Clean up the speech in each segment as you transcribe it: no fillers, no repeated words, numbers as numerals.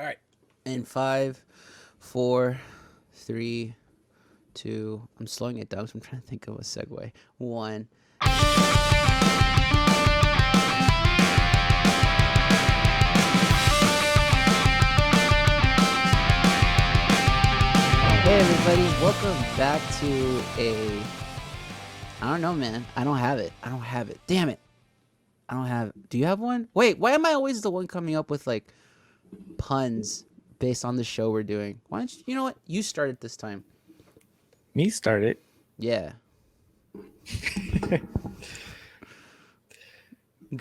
All right. In five, four, three, two. I'm slowing it down because I'm trying to think of a segue. One. Hey everybody, welcome back to a. I don't know, man. I don't have it. Damn it. I don't have. Do you have one? Wait, why am I always the one coming up with like puns based on the show we're doing? Why don't you know what? You start it this time. Me started. Yeah. Good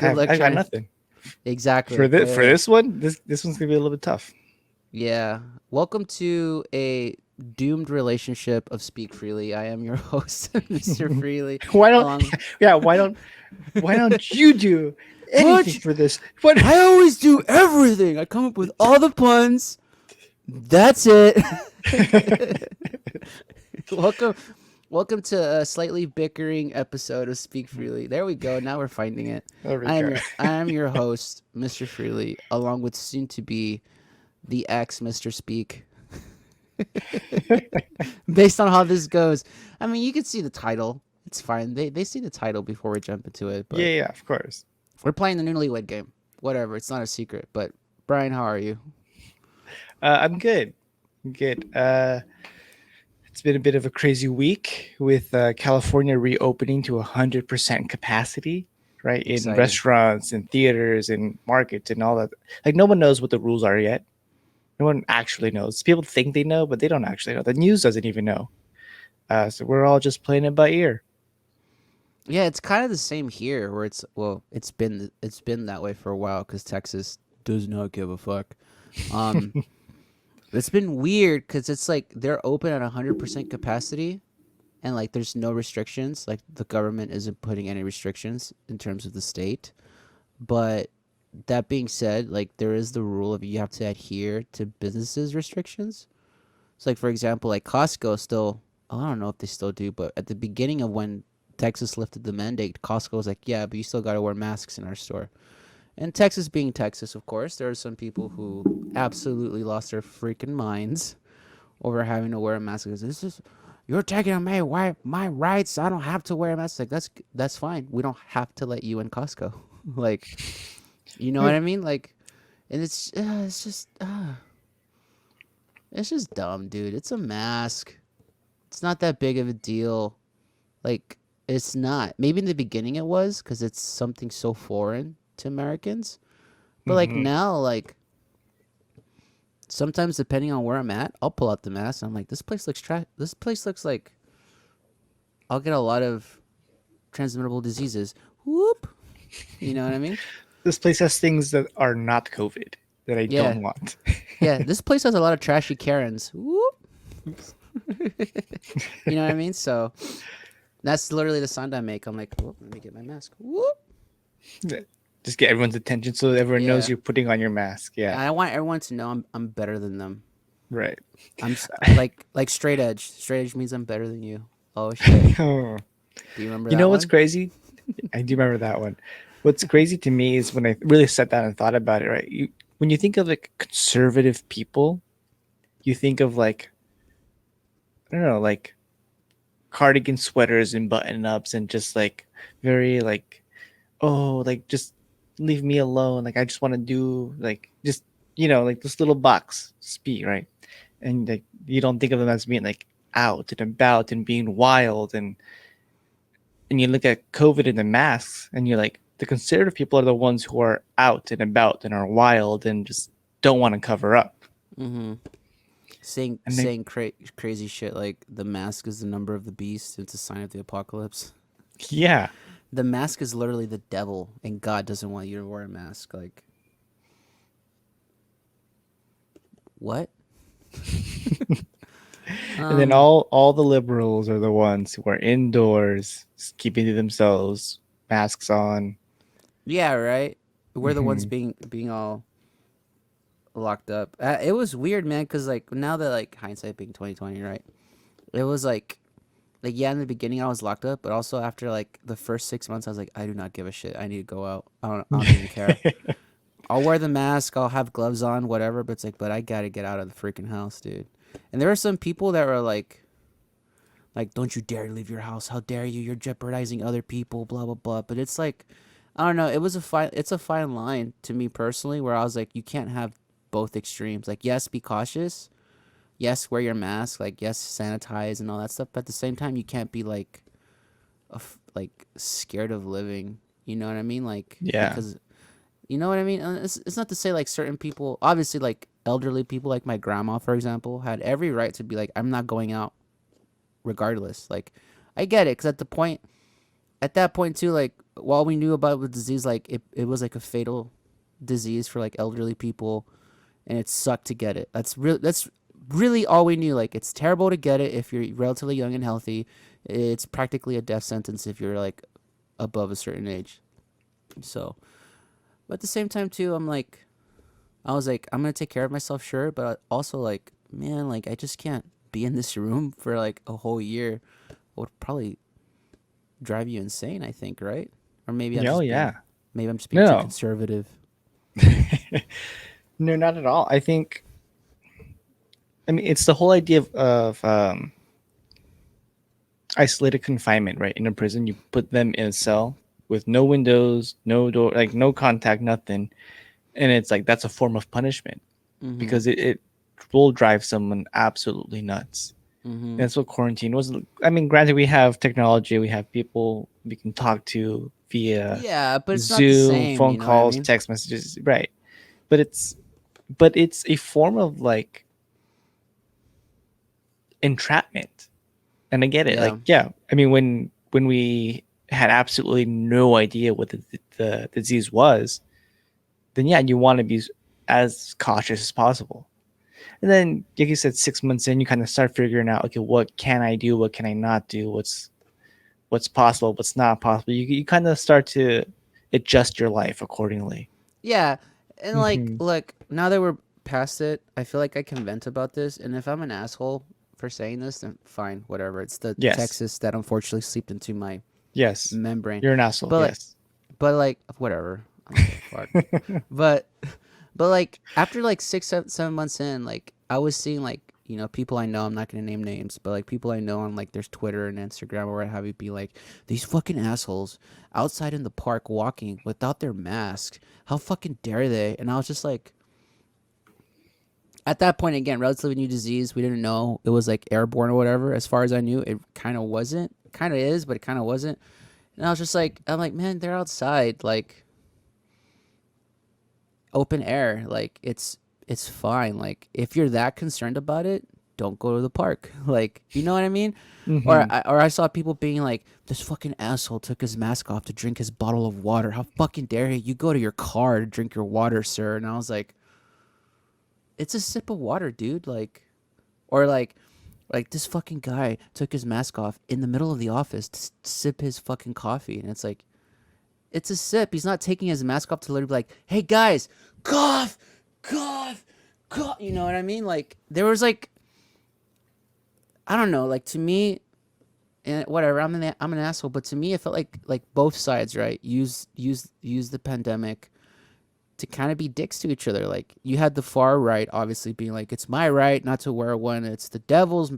I, luck I got trying to. nothing Exactly. for this one. This one's gonna be a little bit tough. Yeah. Welcome to a doomed relationship of Speak Freely. I am your host, Mr. Freely. Why don't? Along. Yeah, why don't you do anything What? for this? What? I always do everything. I come up with all the puns. That's it. welcome welcome to a slightly bickering episode of Speak Freely. There we go. Now we're finding it. There we I am go. your host, Mr. Freely, along with soon to be the ex Mr. Speak. Based on how this goes. I mean, you can see the title. It's fine. They see the title before we jump into it, but Yeah, of course. we're playing the Newlywed Game. Whatever, it's not a secret. But Brian, how are you? I'm good. I'm good. It's been a bit of a crazy week with California reopening to 100% capacity, right? In Exciting. restaurants and theaters and markets and all that. Like no one knows what the rules are yet. No one actually knows. People think they know, but they don't actually know. The news doesn't even know. So we're all just playing it by ear. Yeah, it's kind of the same here, where it's been that way for a while because Texas does not give a fuck. Um, it's been weird because it's like they're open at 100% capacity, and like there's no restrictions. Like the government isn't putting any restrictions in terms of the state. But that being said, like there is the rule of you have to adhere to businesses restrictions. So like for example, like Costco still, I don't know if they still do, but at the beginning of when Texas lifted the mandate, Costco was like, yeah, but you still got to wear masks in our store. And Texas being Texas, of course, there are some people who absolutely lost their freaking minds over having to wear a mask. Because this is, you're taking away my rights. I don't have to wear a mask. Like that's fine. We don't have to let you in Costco. Like, you know what I mean? Like, and it's just dumb, dude. It's a mask. It's not that big of a deal. Like, it's not. Maybe in the beginning it was because it's something so foreign to Americans. But like Hmm. now, like sometimes depending on where I'm at, I'll pull out the mask. And I'm like, this place looks trash. This place looks like I'll get a lot of transmittable diseases. Whoop. You know what I mean? This place has things that are not COVID that I Yeah. don't want. Yeah. This place has a lot of trashy Karens. Whoop. You know what I mean? So that's literally the sound I make. I'm like, whoop, let me get my mask. Whoop. Just get everyone's attention so everyone knows Yeah. you're putting on your mask. Yeah, I want everyone to know I'm better than them. right. Like straight edge. Straight edge means I'm better than you. Oh shit. Oh. Do you remember You that know what's one? crazy? I do remember that one. What's crazy to me is when I really sat down and thought about it, right? When you think of like conservative people, you think of like, I don't know, like cardigan sweaters and button ups and just like very like, oh, like just leave me alone. Like I just want to do like just, like this little box speak, right? And like you don't think of them as being like out and about and being wild and you look at COVID and the masks, and you're like, the conservative people are the ones who are out and about and are wild and just don't want to cover up. Mm-hmm. Saying And they, crazy shit like the mask is the number of the beast. It's a sign of the apocalypse. yeah, The mask is literally the devil, and God doesn't want you to wear a mask. Like what? and then Um. all the liberals are the ones who are indoors, just keeping to themselves, masks on. Yeah. Right. We're the ones Hmm. being all locked up. It was weird, man. Cause like now that like hindsight being 2020, right? It was like yeah, in the beginning I was locked up, but also after like the first 6 months, I was like, I do not give a shit. I need to go out. I don't even care. I'll wear the mask, I'll have gloves on, whatever, but it's like, but I gotta get out of the freaking house, dude. And there are some people that were like, don't you dare leave your house. How dare you? You're jeopardizing other people, blah blah blah. But it's like, I don't know, it's a fine line to me personally where I was like, you can't have both extremes. Like, yes, be cautious. Yes, wear your mask. Like, yes, sanitize and all that stuff. But at the same time, you can't be like like scared of living. You know what I mean? Like, Yeah. because you know what I mean? It's not to say like certain people, obviously like elderly people, like my grandma, for example, had every right to be like, I'm not going out regardless. Like, I get it, because at that point too, like while we knew about the disease, like it was like a fatal disease for like elderly people, and it sucked to get it. That's really all we knew. Like, it's terrible to get it if you're relatively young and healthy. It's practically a death sentence if you're like above a certain age. So, but at the same time too, I was like, I'm gonna take care of myself, sure, but also like, man, like I just can't be in this room for like a whole year. It would probably drive you insane, I think, right? Or No, yeah. maybe I'm just being too No. conservative. No, not at all. I think, I mean, it's the whole idea of isolated confinement, right? In a prison, you put them in a cell with no windows, no door, like no contact, nothing. And it's like that's a form of punishment Mm-hmm. because it will drive someone absolutely nuts. Mm-hmm. That's what quarantine was. I mean, granted, we have technology, we have people we can talk to via Yeah, but it's not the Zoom, same. phone You know what I calls, mean? text messages, right? But it's a form of like entrapment. And I get it. Like, Yeah. yeah, I mean, when we had absolutely no idea what the disease was, then yeah, you want to be as cautious as possible. And then, like you said, 6 months in, you kind of start figuring out, okay, what can I do? What can I not do? What's possible? What's not possible? You kind of start to adjust your life accordingly. Yeah, and like, Hmm. look, now that we're past it, I feel like I can vent about this. And if I'm an asshole for saying this, then fine, whatever. It's the Yes, Texas that unfortunately seeped into my yes, membrane. you're an asshole. But like, Yes. but like, whatever. I don't give a fuck. But like after like 7 months in, like I was seeing like, people I know. I'm not gonna name names, but like people I know on like there's Twitter and Instagram or what have you, be like, these fucking assholes outside in the park walking without their masks. How fucking dare they? And I was just like, at that point, again, relatively new disease. We didn't know it was like airborne or whatever. As far as I knew, it kind of wasn't. Kind of is, but it kind of wasn't. And I was just like, I'm like, man, they're outside. Like, open air, like it's fine. Like, if you're that concerned about it, don't go to the park. Like, you know what I mean? or Hmm. I, or I saw people being like, this fucking asshole took his mask off to drink his bottle of water. How fucking dare he? You go to your car to drink your water, sir. And I was like, it's a sip of water, dude. Like, or like this fucking guy took his mask off in the middle of the office to sip his fucking coffee. And it's like, it's a sip. He's not taking his mask off to literally be like, hey guys, cough, cough, cough. You know what I mean? Like, there was like, I don't know, like, to me, and whatever, I'm an asshole, but to me it felt like both sides, right? Use the pandemic to kind of be dicks to each other. Like, you had the far right obviously being like, it's my right not to wear one. It's the devil's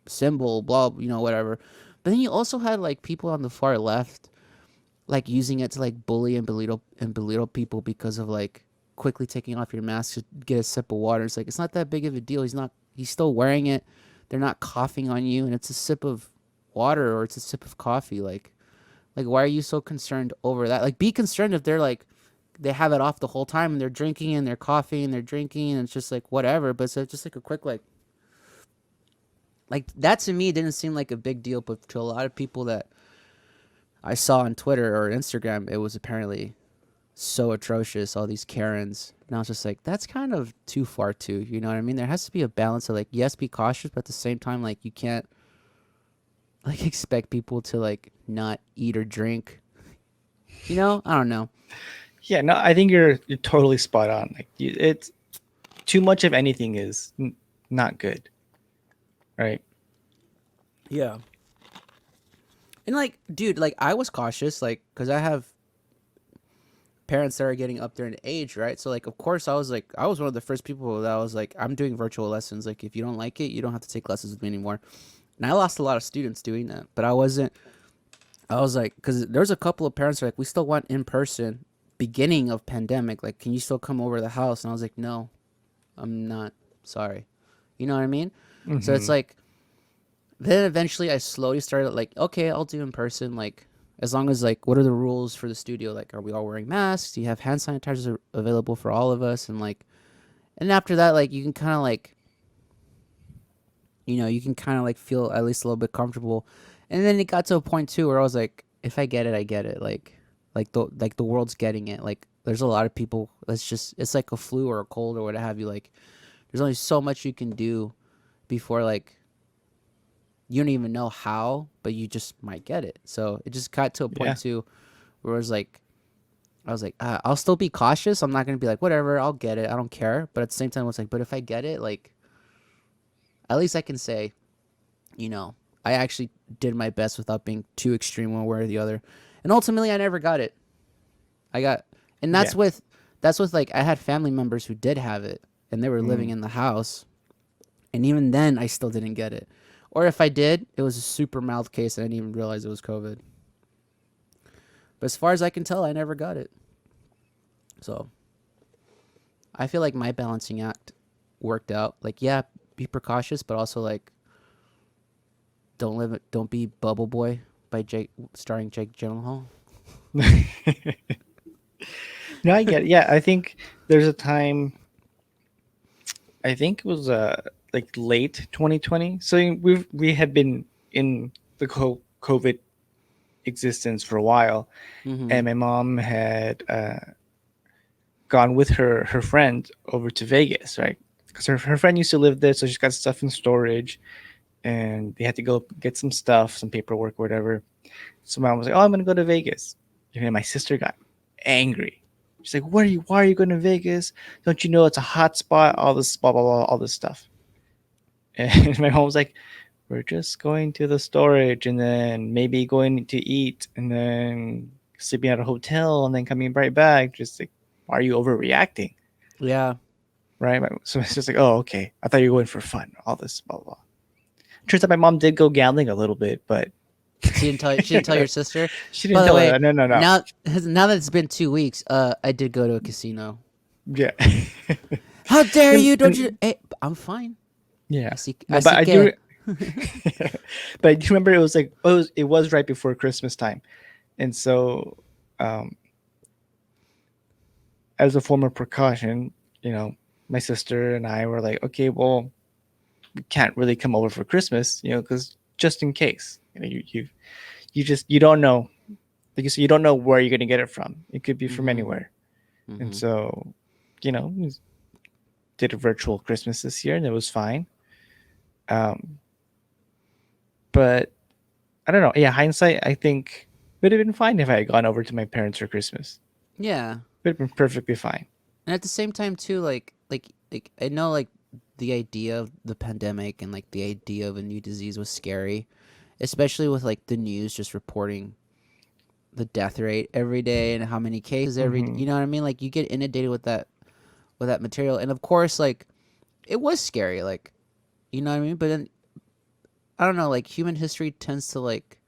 symbol, blah, whatever. But then you also had like people on the far left like using it to like bully and belittle people because of like quickly taking off your mask to get a sip of water. It's like, it's not that big of a deal. He's still wearing it. They're not coughing on you, and it's a sip of water or it's a sip of coffee. Like why are you so concerned over that? Like, be concerned if they're like, they have it off the whole time and they're drinking and they're coughing and they're drinking and it's just like whatever. But so it's just like a quick like that to me didn't seem like a big deal, but to a lot of people that I saw on Twitter or Instagram, it was apparently so atrocious, all these Karens. And I was just like, that's kind of too far too. You know what I mean? There has to be a balance of like, yes, be cautious, but at the same time, like, you can't like expect people to like not eat or drink. I don't know. Yeah, no, I think you're totally spot on. Like, it's too much of anything is not good, right? Yeah. And like, dude, like I was cautious, like, cause I have parents that are getting up there in age, right? So like, of course, I was one of the first people that was like, I'm doing virtual lessons. Like, if you don't like it, you don't have to take lessons with me anymore. And I lost a lot of students doing that, but I wasn't. I was like, because there's a couple of parents who are like, we still want in person. Beginning of pandemic, like, can you still come over to the house? And I was like, no, I'm not. Sorry, you know what I mean? So it's Mm-hmm. like, then eventually I slowly started like, okay, I'll do in person. Like, as long as like, what are the rules for the studio? Like, are we all wearing masks? Do you have hand sanitizers available for all of us? And like, and after that, like, you can kind of like, you can kind of like feel at least a little bit comfortable. And then it got to a point too where I was like, if I get it, I get it. Like the world's getting it. Like, there's a lot of people. It's like a flu or a cold or what have you. Like, there's only so much you can do before like you don't even know how, but you just might get it. So it just got to a Yeah. point too where I was like, I'll still be cautious. I'm not gonna be like, whatever, I'll get it. I don't care. But at the same time, it's like, but if I get it, like, at least I can say, you know, I actually did my best without being too extreme one way or the other. And ultimately, I never got it. I got, and Yeah. that's with like I had family members who did have it, and they were living Mm. in the house, and even then, I still didn't get it. Or if I did, it was a super mild case, and I didn't even realize it was COVID. But as far as I can tell, I never got it. So I feel like my balancing act worked out. Like, yeah, be precautious, but also like don't be Bubble Boy by Jake, starring Jake Gyllenhaal. No, I get it. Yeah, I think there's a time. I think it was like late 2020. So we had been in the COVID existence for a while, Mm-hmm. and my mom had gone with her friend over to Vegas, right? Because her friend used to live there, so she's got stuff in storage, and they had to go get some stuff, some paperwork, whatever. So mom was like, "Oh, I'm gonna go to Vegas," and then my sister got angry. She's like, "What are you? Why are you going to Vegas? Don't you know it's a hot spot? All this blah blah blah, all this stuff." And my mom was like, "We're just going to the storage, and then maybe going to eat, and then sleeping at a hotel, and then coming right back. Just like, why are you overreacting?" Yeah. Right? So it's just like, "Oh, okay. I thought you were going for fun. All this blah blah." Turns out my mom did go gambling a little bit, but She didn't tell your sister. she By didn't the tell her way, that. No, no, no. now that it's been 2 weeks, I did go to a casino. Yeah. How dare and, you? Don't you? and Hey, I'm fine. yeah. I No, but see I do. que. But I do remember it was like it was right before Christmas time, and so um, as a form of precaution, you know, my sister and I were like, okay, well, we can't really come over for Christmas, because just in case, you just you don't know, like you said, you don't know where you're gonna get it from. It could be from Mm-hmm. anywhere, and Mm-hmm. so we did a virtual Christmas this year, and it was fine. Um, but I don't know. Yeah, hindsight, I think would have been fine if I had gone over to my parents for Christmas. Yeah. Would have been perfectly fine. And at the same time too, like I know like the idea of the pandemic and like the idea of a new disease was scary, especially with like the news just reporting the death rate every day and how many cases Hmm. you know what I mean? Like, you get inundated with that material, and of course like it was scary, like, you know what I mean? But then I don't know, like, human history tends to like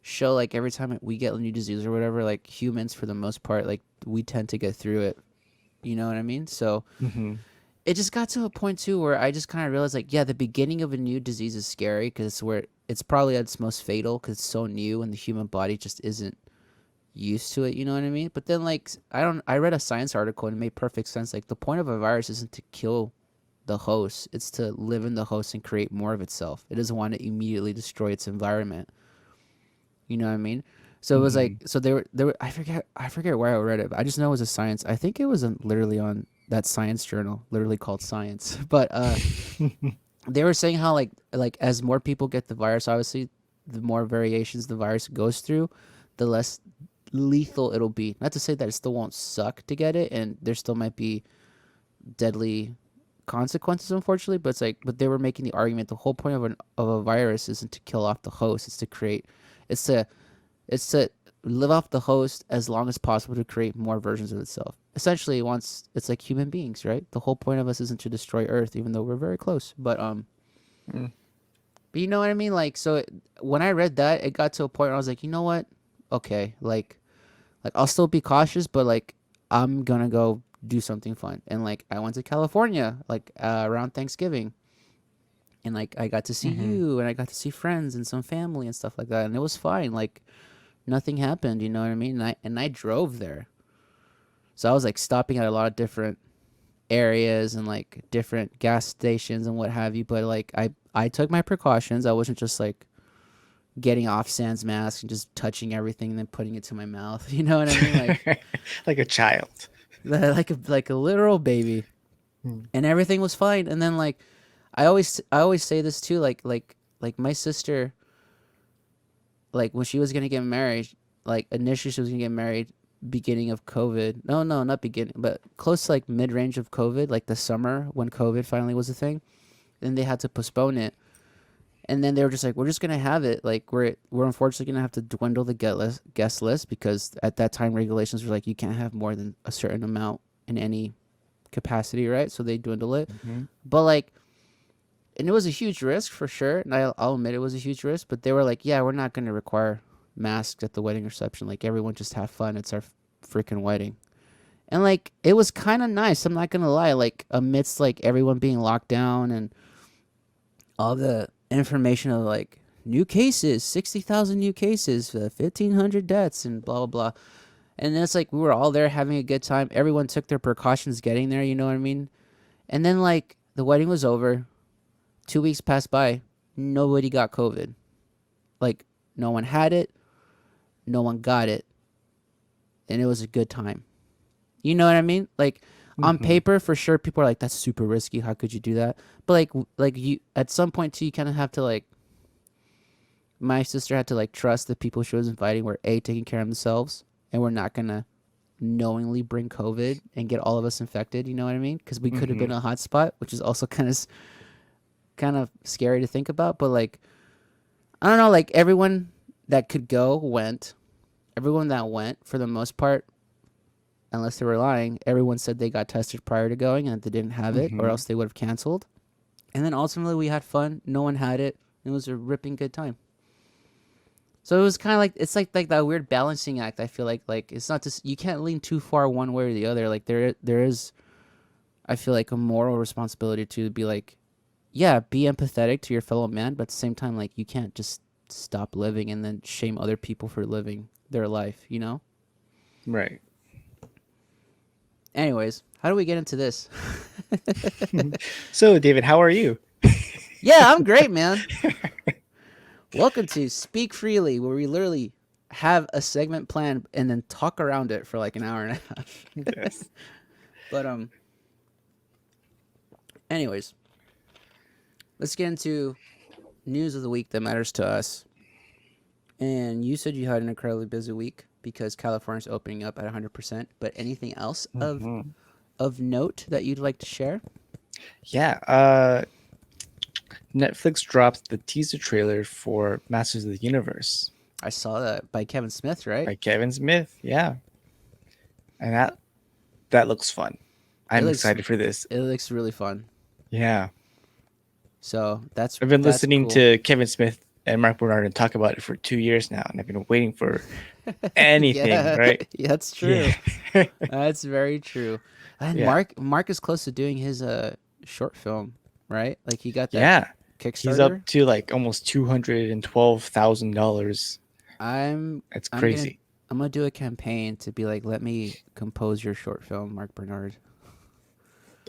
show like every time we get a new disease or whatever, like, humans for the most part, like, we tend to get through it. You know what I mean? So Hmm. it just got to a point too where I just kind of realized like, yeah, the beginning of a new disease is scary because it's where it's probably at its most fatal because it's so new and the human body just isn't used to it. You know what I mean? But then like I read a science article and it made perfect sense. Like, the point of a virus isn't to kill the host; it's to live in the host and create more of itself. It doesn't want to immediately destroy its environment. You know what I mean? So it was Hmm. like, so they were I forget where I read it, but I just know it was a science. I think it was literally on that science journal, literally called Science. But they were saying how like as more people get the virus, obviously, the more variations the virus goes through, the less lethal it'll be. Not to say that it still won't suck to get it, and there still might be deadly consequences, unfortunately. But it's like, but they were making the argument the whole point of a virus isn't to kill off the host; it's to create, it's to it's to live off the host as long as possible to create more versions of itself. Essentially, it wants it's like human beings, right? The whole point of us isn't to destroy Earth, even though we're very close. Mm. But you know what I mean? Like, so when I read that, it got to a point where I was like, you know what? Okay, like I'll still be cautious, but like I'm gonna go do something fun. And like I went to California like around Thanksgiving, and like I got to see Mm-hmm. you, and I got to see friends and some family and stuff like that, and it was fine. Like nothing happened, you know what I mean? And I drove there, so I was like stopping at a lot of different areas and like different gas stations and what have you. But like I took my precautions. I wasn't just like getting off sans mask and just touching everything and then putting it to my mouth. You know what I mean? Like Like a child. like a literal baby. Mm. And everything was fine. And then like I always say this too, like my sister, like when she was gonna get married, like initially she was gonna get married beginning of COVID. No, not beginning, but close to like mid range of COVID, like the summer when COVID finally was a thing. Then they had to postpone it. And then they were just like, we're just gonna have it. Like we're unfortunately gonna have to dwindle the guest list because at that time regulations were like you can't have more than a certain amount in any capacity, right? So they dwindle it. Mm-hmm. But like, and it was a huge risk for sure. And I'll admit it was a huge risk. But they were like, yeah, we're not gonna require masks at the wedding reception. Like everyone just have fun. It's our freaking wedding. And like it was kind of nice. I'm not gonna lie. Like amidst like everyone being locked down and all the information of like new cases, 60,000 new cases, 1,500 deaths, and blah, blah, blah. And then it's like we were all there having a good time. Everyone took their precautions getting there, you know what I mean? And then like the wedding was over. 2 weeks passed by. Nobody got COVID. Like no one had it. No one got it. And it was a good time. You know what I mean? Like on Mm-hmm. paper, for sure, people are like, "That's super risky. How could you do that?" But like you, at some point too, you kind of have to like. My sister had to like trust the people she was inviting were taking care of themselves, and we're not gonna knowingly bring COVID and get all of us infected. You know what I mean? Because we could have Mm-hmm. been a hot spot, which is also kind of scary to think about. But like, I don't know. Like everyone that could go went. Everyone that went, for the most part, unless they were lying, everyone said they got tested prior to going and that they didn't have it, or Mm-hmm. else they would have canceled. And then ultimately, we had fun. No one had it. It was a ripping good time. So it was kind of like it's like that weird balancing act. I feel like it's not just you can't lean too far one way or the other. Like there is, I feel like a moral responsibility to be like, yeah, be empathetic to your fellow man, but at the same time, like you can't just stop living and then shame other people for living their life. You know. Right. Anyways, how do we get into this? So, David, how are you? Yeah, I'm great, man. Welcome to Speak Freely, where we literally have a segment planned and then talk around it for like an hour and a half. Yes. But anyways, let's get into news of the week that matters to us. And you said you had an incredibly busy week because California's opening up at 100%. But anything else Mm-hmm. of note that you'd like to share? Yeah. Netflix dropped the teaser trailer for Masters of the Universe I saw that by Kevin Smith, right? by Kevin Smith. Yeah, and that looks fun. It I'm looks excited for this. it looks really fun. Yeah, So that's I've been listening cool. to Kevin Smith and Mark Bernard talk about it for 2 years now, and I've been waiting for anything. Yeah, Right? that's true. Yeah. That's very true. And Yeah. Mark is close to doing his short film, right? Like he got that Yeah. He's up Kickstarter. to like almost $212,000. I'm It's I'm gonna crazy. I'm gonna do a campaign to be like, let me compose your short film, Mark Bernard.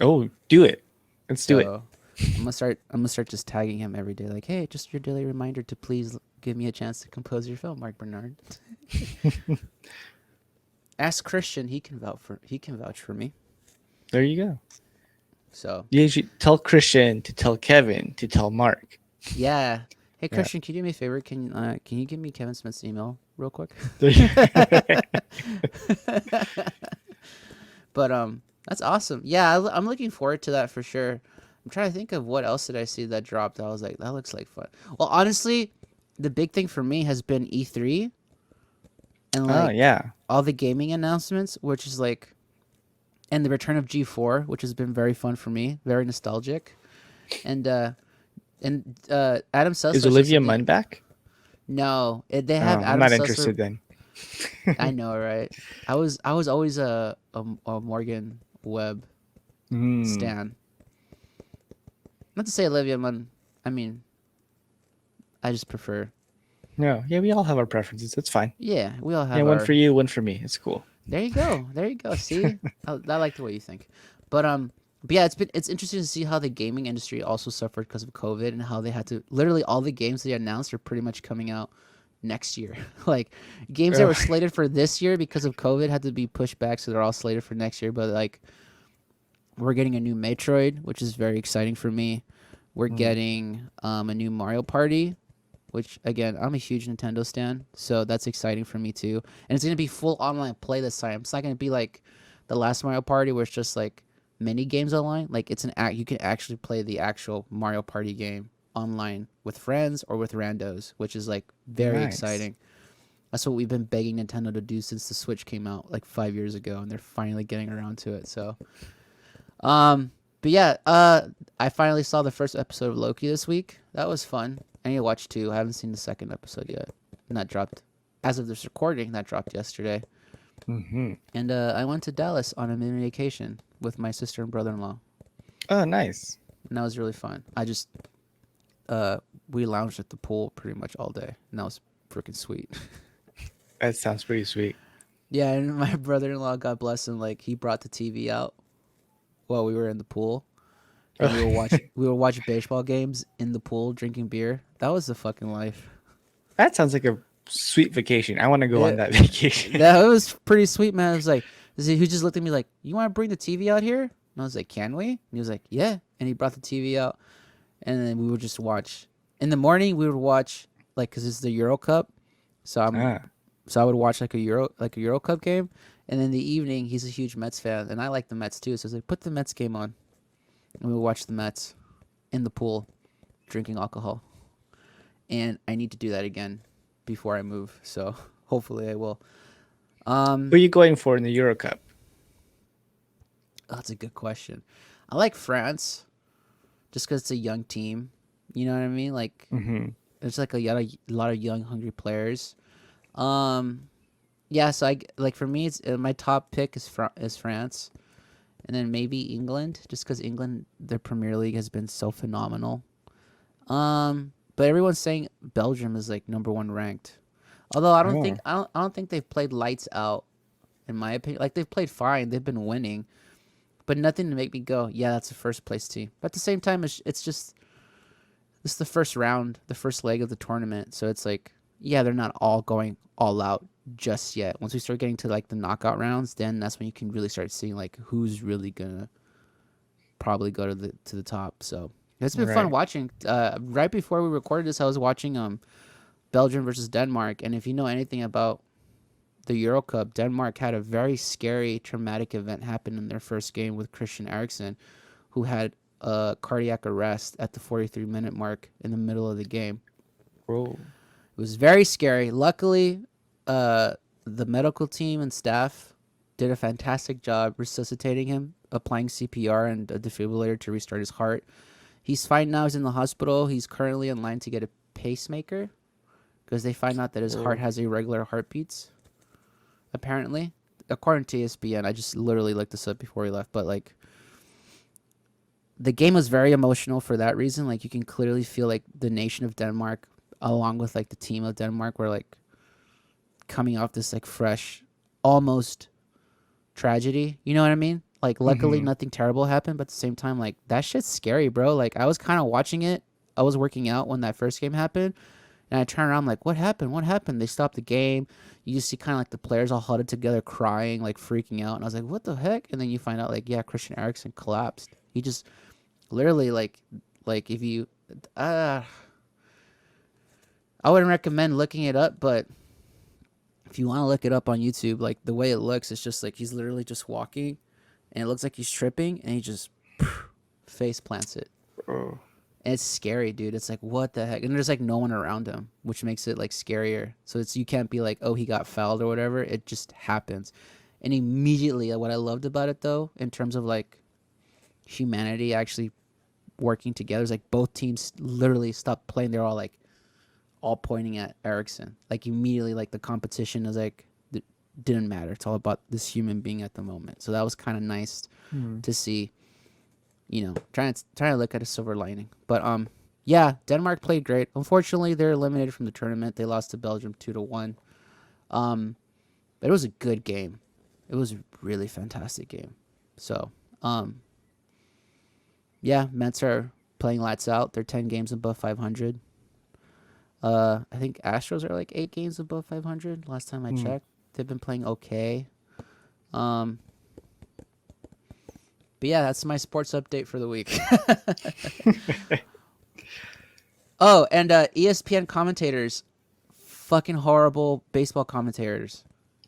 Oh, do it. Let's do it. So I'm gonna start just tagging him every day, like, hey, just your daily reminder to please give me a chance to compose your film, Mark Bernard. Ask Christian, he can vouch for me. There you go. So You should tell Christian to tell Kevin to tell Mark. yeah. Hey Yeah. Christian, can you do me a favor? Can you give me Kevin Smith's email real quick? There you- But that's awesome. Yeah, I'm looking forward to that for sure. I'm trying to think of what else did I see that dropped. I was like, that looks like fun. Well, honestly, the big thing for me has been E3. and Oh like yeah. all the gaming announcements, which is like, and the return of G4, which has been very fun for me, very nostalgic, and Adam Is Sessler said Olivia something. Munn back? No, they Oh, have I'm Adam not Sessler. interested then. I know, right? I was always a Morgan Webb Hmm. stan. Not to say Olivia Munn. I mean, I just prefer. No, yeah, we all have our preferences. It's fine. Yeah, we all Yeah, have one for our. you, one for me. It's cool. There you go. There you go. See, I like the way you think. But but yeah, it's interesting to see how the gaming industry also suffered because of COVID and how they had to literally all the games they announced are pretty much coming out next year. Like games that Oh, were slated for this year because of COVID had to be pushed back, so they're all slated for next year. But like we're getting a new Metroid, which is very exciting for me. We're hmm, getting a new Mario Party, which again I'm a huge Nintendo stan, so that's exciting for me too. And it's gonna be full online play this time. It's not gonna be like the last Mario Party where it's just like mini games online. Like it's an act you can actually play the actual Mario Party game online with friends or with randos, which is like very nice. exciting. That's what we've been begging Nintendo to do since the Switch came out like 5 years ago, and they're finally getting around to it. So, but yeah, I finally saw the first episode of Loki this week. That was fun. I need to watch two. I haven't seen the second episode yet. And that dropped as of this recording. That dropped yesterday. Hmm. And I went to Dallas on a mini vacation with my sister and brother-in-law, Oh, nice. and that was really fun. I just uh we lounged at the pool pretty much all day, and that was freaking sweet. That sounds pretty sweet. Yeah, and my brother-in-law, God bless him, like he brought the TV out while we were in the pool, and Oh, we would watch baseball games in the pool, drinking beer. That was the fucking life. that sounds like a sweet vacation. I want to go on It, that vacation. that was pretty sweet, man. It was like, he just looked at me like, "You want to bring the TV out here?" And I was like, "Can we?" And he was like, "Yeah." And he brought the TV out, and then we would just watch. In the morning, we would watch like because it's the Euro Cup, so Ah, I would watch like a Euro Cup game, and then the evening, he's a huge Mets fan, and I like the Mets too. So I was like, "Put the Mets game on," and we would watch the Mets in the pool, drinking alcohol. And I need to do that again before I move. So hopefully I will. who are you going for in the Euro Cup? That's a good question. I like France just because it's a young team. You know what I mean? Like Hmm. there's like a lot of young, hungry players. Um, yeah. So like for me, it's my top pick is France, and then maybe England, just because England their Premier League has been so phenomenal. But everyone's saying Belgium is like number one ranked. Although Oh, I don't think they've played lights out in my opinion. Like they've played fine, they've been winning, but nothing to make me go, yeah, that's a first place team. But at the same time, it's just this is the first round, the first leg of the tournament, so it's like, yeah, they're not all going all out just yet. Once we start getting to like the knockout rounds, then that's when you can really start seeing like who's really gonna probably go to the top. So it's been fun right. watching. Right before we recorded this, I was watching Belgium versus Denmark, and if you know anything about the Euro Cup, Denmark had a very scary, traumatic event happen in their first game with Christian Eriksen, who had a cardiac arrest at the 43-minute mark in the middle of the game. Whoa. It was very scary. Luckily, the medical team and staff did a fantastic job resuscitating him, applying CPR and a defibrillator to restart his heart. He's fine now. He's in the hospital. He's currently in line to get a pacemaker because they find out that his heart Whoa. has irregular heartbeats, apparently. According to ESPN, I just literally looked this up before he left, but like the game was very emotional for that reason. Like you can clearly feel like the nation of Denmark along with like the team of Denmark were like coming off this like fresh almost tragedy. You know what I mean? Like luckily Hmm. nothing terrible happened, but at the same time like that shit's scary, bro. Like I was kind of watching it. I was working out when that first game happened, and I turned around like, what happened? What happened? They stopped the game. You just see kind of like the players all huddled together, crying, like freaking out. And I was like, what the heck? And then you find out like, yeah, Christian Eriksen collapsed. He just literally like if you, uh, I wouldn't recommend looking it up, but if you want to look it up on YouTube, like the way it looks, it's just like he's literally just walking, and it looks like he's tripping, and he just face plants it. Oh. And it's scary, dude. It's like, what the heck? And there's like no one around him, which makes it like scarier. So it's, you can't be like, oh, he got fouled or whatever. It just happens. And immediately, what I loved about it though, in terms of like humanity actually working together, is like both teams literally stopped playing. They're all like all pointing at Erickson. Like immediately, like the competition is like didn't matter. It's all about this human being at the moment. So that was kind of nice to see. You know, trying to look at a silver lining. But yeah, Denmark played great. Unfortunately, they're eliminated from the tournament. They lost to Belgium 2-1. But it was a good game. It was a really fantastic game. So yeah, Mets are playing lights out. They're 10 games above 500. I think Astros are like 8 games above 500. Last time I checked, they've been playing okay. But yeah, that's my sports update for the week. Oh, and ESPN commentators, fucking horrible baseball commentators.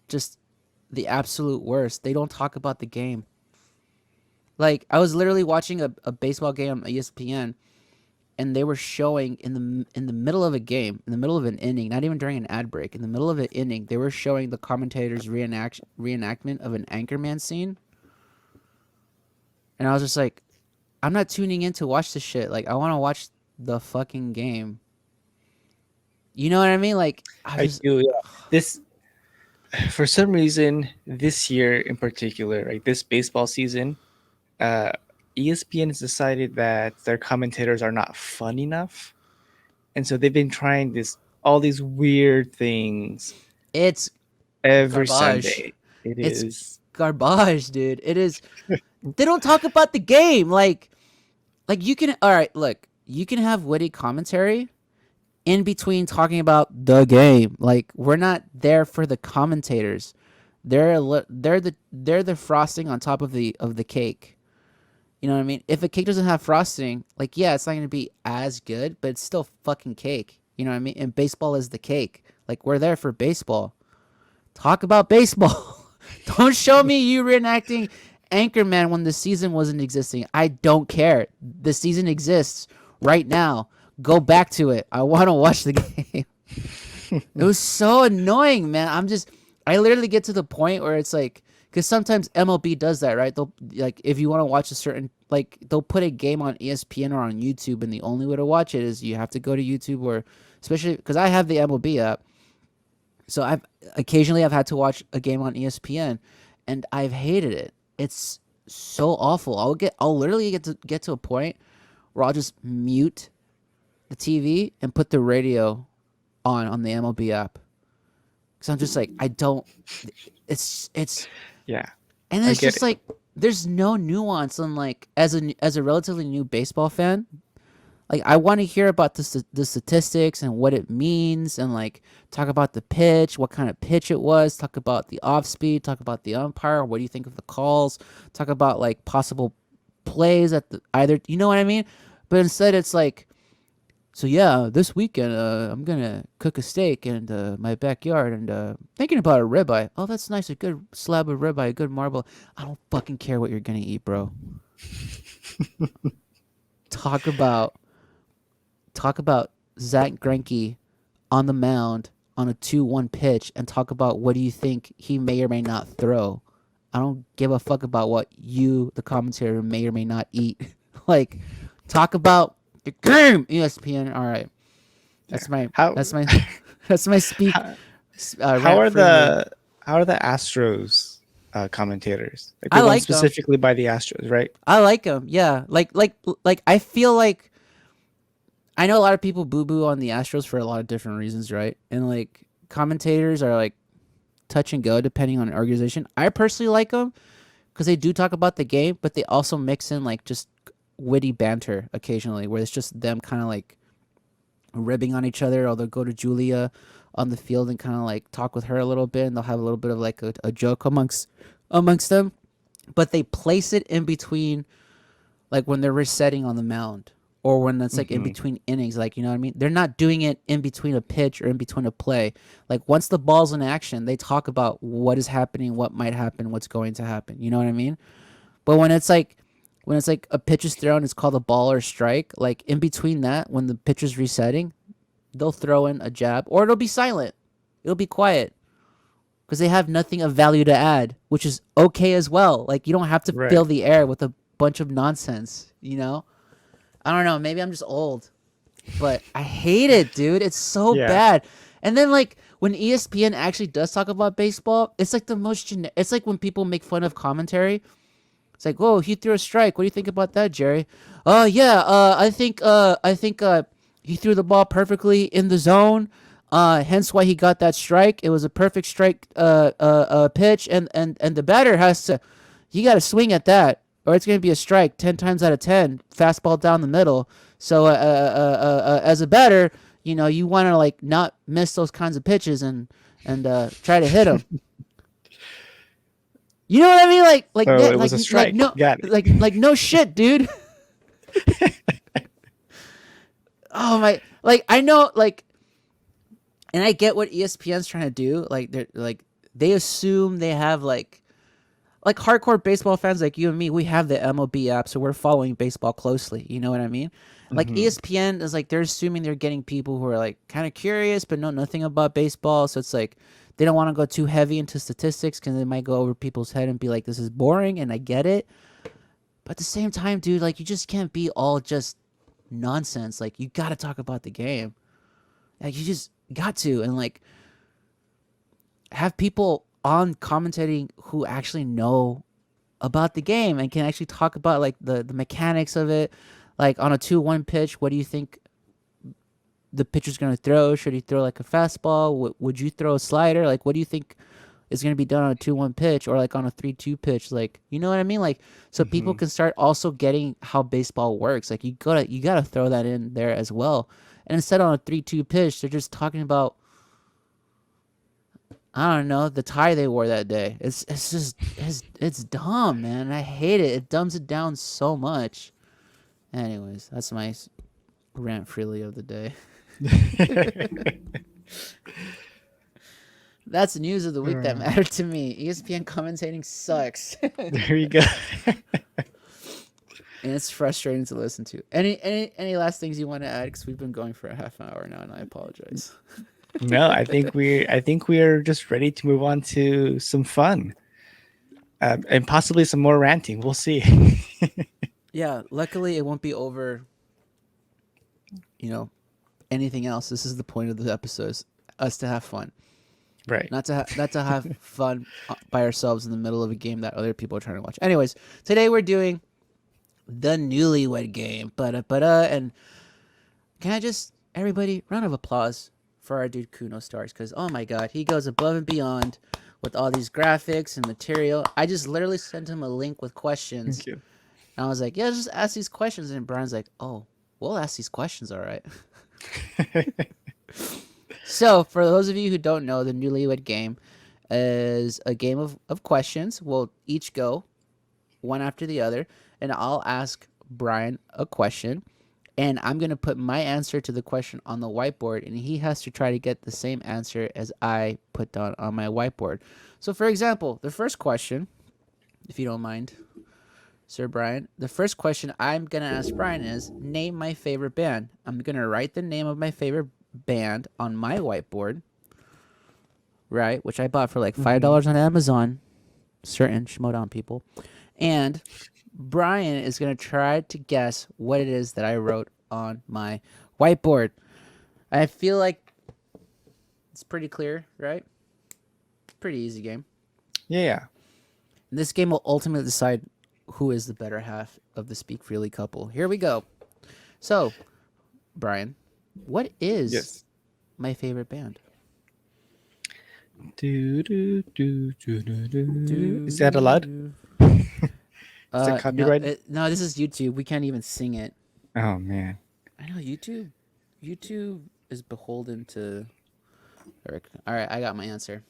Just the absolute worst. They don't talk about the game. Like, I was literally watching a baseball game on ESPN, and they were showing in the middle of a game, in the middle of an inning, not even during an ad break, in the middle of an inning, they were showing the commentators' reenactment of an Anchorman scene. And I was just like, I'm not tuning in to watch this shit. Like, I want to watch the fucking game. You know what I mean? Like, I do. Yeah. This, for some reason, this year in particular, like this baseball season, ESPN has decided that their commentators are not fun enough, and so they've been trying all these weird things it's every garbage. Sunday. It's Is garbage, dude. It is. They don't talk about the game. Like you can. All right, look, you can have witty commentary in between talking about the game. Like, we're not there for the commentators. They're the frosting on top of the cake. You know what I mean? If a cake doesn't have frosting, like, yeah, it's not going to be as good, but it's still fucking cake. You know what I mean? And baseball is the cake. Like, we're there for baseball. Talk about baseball. Don't show me you reenacting Anchorman when the season wasn't existing. I don't care. The season exists right now. Go back to it. I want to watch the game. It was so annoying, man. I literally get to the point where it's like, because sometimes MLB does that, right? They'll, like, if you want to watch a certain, like, they'll put a game on ESPN or on YouTube, and the only way to watch it is you have to go to YouTube, or especially because I have the MLB app. So I've had to watch a game on ESPN, and I've hated it. It's so awful. I'll literally get to a point where I'll just mute the TV and put the radio on the MLB app. Cause I'm just like, I don't. It's yeah, and it's just like, there's no nuance. And like, as a relatively new baseball fan, like, I want to hear about the statistics and what it means, and like talk about the pitch, what kind of pitch it was, talk about the off speed, talk about the umpire, what do you think of the calls, talk about like possible plays at the either, you know what I mean? But instead it's like, so yeah, this weekend I'm gonna cook a steak in my backyard, and thinking about a ribeye. Oh, that's nice, a good slab of ribeye, a good marble. I don't fucking care what you're gonna eat, bro. Talk about Zach Greinke on the mound on a 2-1 pitch, and talk about what do you think he may or may not throw. I don't give a fuck about what you, the commentator, may or may not eat. Like, talk about the game, ESPN. All right, that's my speak. How are the Astros commentators? Like, I the ones like them. specifically by the Astros, right? I like them. Yeah, like I feel like, I know a lot of people boo-boo on the Astros for a lot of different reasons, right? And like, commentators are like touch and go depending on the organization. I personally like them because they do talk about the game, but they also mix in like just witty banter occasionally, where it's just them kind of like ribbing on each other, or they'll go to Julia on the field and kind of like talk with her a little bit, and they'll have a little bit of like a joke amongst them. But they place it in between, like when they're resetting on the mound, or when it's like in between innings, like, you know what I mean? They're not doing it in between a pitch or in between a play. Like, once the ball's in action, they talk about what is happening, what might happen, what's going to happen. You know what I mean? But when it's like When it's like a pitch is thrown, it's called a ball or strike. Like in between that, when the pitcher's resetting, they'll throw in a jab, or it'll be silent. It'll be quiet because they have nothing of value to add, which is okay as well. Like you don't have to Right. fill the air with a bunch of nonsense. You know? I don't know. Maybe I'm just old, but I hate it, dude. It's so Yeah. bad. And then like when ESPN actually does talk about baseball, it's like the most it's like when people make fun of commentary. It's like, whoa, he threw a strike. What do you think about that, Jerry? Oh yeah, I think he threw the ball perfectly in the zone. Hence why he got that strike. It was a perfect strike pitch, and the batter has to, you got to swing at that, or it's gonna be a strike 10 times out of 10. Fastball down the middle. So as a batter, you want to like not miss those kinds of pitches and try to hit them. You know what I mean? Like So that, it was a strike. no, Got it. like no shit, dude. Oh my, like I know, like, and I get what ESPN's trying to do. Like they assume they have like hardcore baseball fans like you and me. We have the MLB app, so we're following baseball closely. You know what I mean? Like Mhm. ESPN is like they're assuming they're getting people who are like kind of curious but know nothing about baseball. So it's like they don't want to go too heavy into statistics because they might go over people's head and be like, "This is boring," and I get it. But at the same time, dude, like you just can't be all just nonsense. Like you got to talk about the game. Like you just got to, and like have people on commentating who actually know about the game and can actually talk about like the mechanics of it. Like on a 2-1 pitch, what do you think the pitcher's going to throw? Should he throw like a fastball? Would you throw a slider? Like what do you think is going to be done on a 2-1 pitch or like on a 3-2 pitch? Like, you know what I mean? Like so people Mhm. can start also getting how baseball works. Like you got to throw that in there as well. And instead on a 3-2 pitch, they're just talking about, I don't know, the tie they wore that day. It's just it's dumb, man. I hate it. It dumbs it down so much. Anyways, that's my rant freely of the day. That's the news of the week that Uh, mattered to me. ESPN commentating sucks, and there you go. it's frustrating to listen to. Any last things you want to add? Because we've been going for a half an hour now, and I apologize. No, I think we are just ready to move on to some fun, and possibly some more ranting. We'll see. Yeah, luckily it won't be over. You know, anything else. This is the point of the episodes, us to have fun. Right. Not to have fun by ourselves in the middle of a game that other people are trying to watch. Anyways, today we're doing the Newlywed Game. And can I just, everybody, round of applause for our dude Kuno Stars, because oh my god, he goes above and beyond with all these graphics and material. I just literally sent him a link with questions, Thank you. and I was like, yeah, just ask these questions. And Brian's like, oh, we'll ask these questions, all right. So, for those of you who don't know, the Newlywed Game is a game of questions. We'll each go one after the other, and I'll ask Brian a question, and I'm going to put my answer to the question on the whiteboard, and he has to try to get the same answer as I put down on my whiteboard. So, for example, the first question, if you don't mind, Sir Brian, the first question I'm going to ask Brian is, name my favorite band. I'm going to write the name of my favorite band on my whiteboard, right? Which I bought for like Mhm. $5 on Amazon. Certain Schmodown people. And Brian is going to try to guess what it is that I wrote on my whiteboard. I feel like it's pretty clear, right? Pretty easy game. Yeah. And this game will ultimately decide who is the better half of the Speak Freely couple. Here we go. So, Brian, what is Yes. my favorite band? Do, do, do, do, do, do. Is that allowed? Do. Is that No, copyrighted? no, this is YouTube. We can't even sing it. Oh man. I know YouTube. YouTube is beholden to Eric. All right, I got my answer.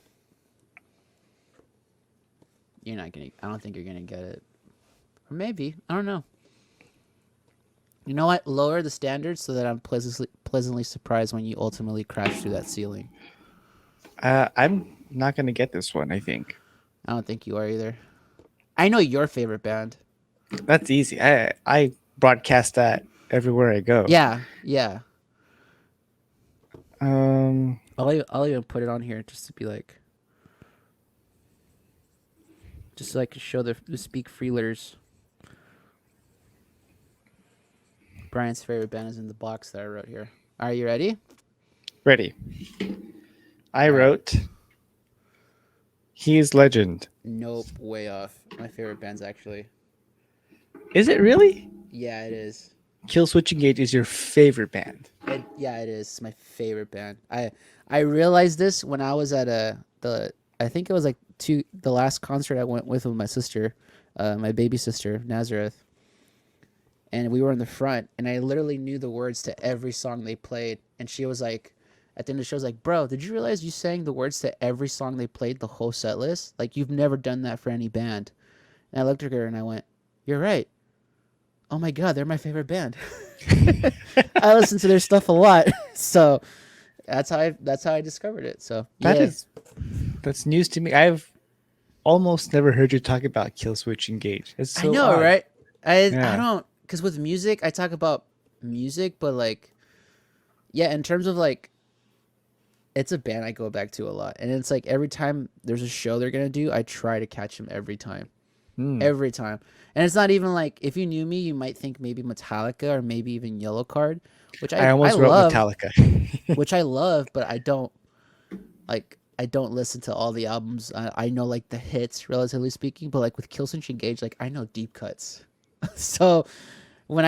You're not gonna. I don't think you're gonna get it. Or maybe. I don't know. You know what? Lower the standards so that I'm pleasantly surprised when you ultimately crash through that ceiling. I'm not gonna get this one. I think. I don't think you are either. I know your favorite band. That's easy. I broadcast that everywhere I go. Yeah, yeah. Um, I'll even put it on here just to be like, just so I can show the Speak Freelers. Brian's favorite band is in the box that I wrote here. Are you ready? ready. I All right. wrote. He is legend. Nope, way off. My favorite band's actually. Is it really? Yeah, it is. Kill Switch Engage is your favorite band. Yeah, it is. It's my favorite band. I realized this when I was at I think it was like the last concert I went with my sister, my baby sister Nazareth, and we were in the front, and I literally knew the words to every song they played, and she was like, at the end of the show, was like, "Bro, did you realize you sang the words to every song they played the whole set list? Like you've never done that for any band." And I looked at her and I went, "You're right. Oh my god, they're my favorite band." I listen to their stuff a lot, so that's how I discovered it. So That yeah, is that's news to me. I've almost never heard you talk about Kill Switch Engage. It's I so know, odd. right? I Yeah. don't, because with music I talk about music, but like yeah, in terms of like it's a band I go back to a lot, and it's like every time there's a show they're gonna do, I try to catch them Hmm. every time. And it's not even like, if you knew me, you might think maybe Metallica or maybe even Yellow Card, which I I almost wrote love, Metallica. but I don't listen to all the albums. I know like the hits, relatively speaking, but like with Killswitch Engage, like I know deep cuts. So when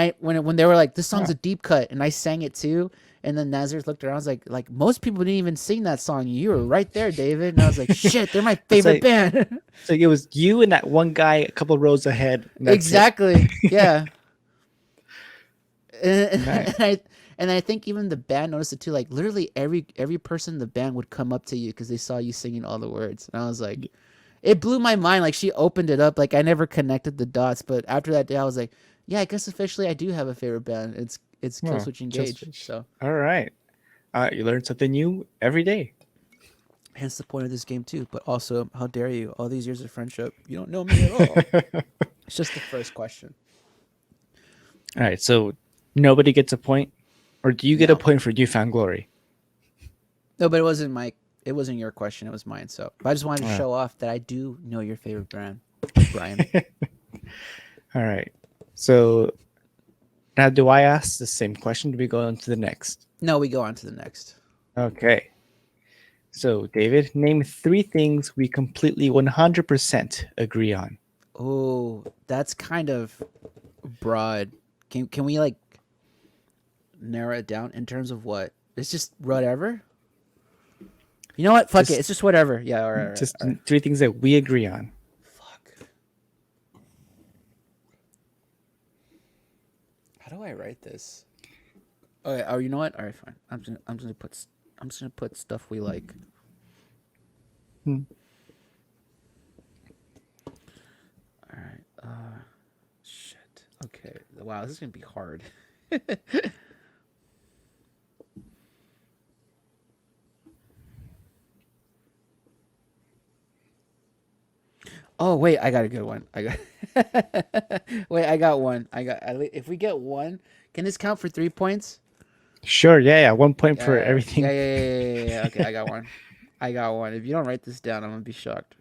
they were like, this song's Huh. a deep cut, and I sang it too, and then Nazareth looked around, I was like most people didn't even sing that song. You were right there, David. And I was like, shit, they're my It's favorite like band. so it was you and that one guy a couple rows ahead, and that's it. Exactly. Yeah. And, Nice. and I think even the band noticed it too. Like literally every person in the band would come up to you because they saw you singing all the words, and I was like, it blew my mind. Like she opened it up. Like I never connected the dots, but after that day, I was like, yeah, I guess officially I do have a favorite band. It's Oh, Killswitch Kill Engage. Switch. So All right. You learn something new every day. hence the point of this game too. But also, how dare you? All these years of friendship, you don't know me at all. It's just the first question. All right. So nobody gets a point, or do you get a No, point for you found glory? no, but it wasn't your question. It was mine. So but I just wanted to Uh, show off that I do know your favorite brand, Brian. all right. So now, do I ask the same question? Do we go on to the next? No, we go on to the next. Okay. So, David, name three things we completely 100% agree on. Oh, that's kind of broad. Can we like narrow it down in terms of what? It's just whatever. You know what? Fuck it. Just, It's just whatever. Yeah. All right. All right. just All right. three things that we agree on. Fuck. How do I write this? Okay. Oh, you know what? All right. Fine. I'm just gonna put stuff we like. Hmm. All right. Shit. Okay. Wow. This is gonna be hard. Oh wait, I got a good one. I got. Wait, I got one. If we get one, can this count for 3 points? Sure. Yeah. Yeah. 1 point for Yeah, everything. yeah, yeah, yeah, yeah, yeah. Okay, I got one. I got one. If you don't write this down, I'm gonna be shocked.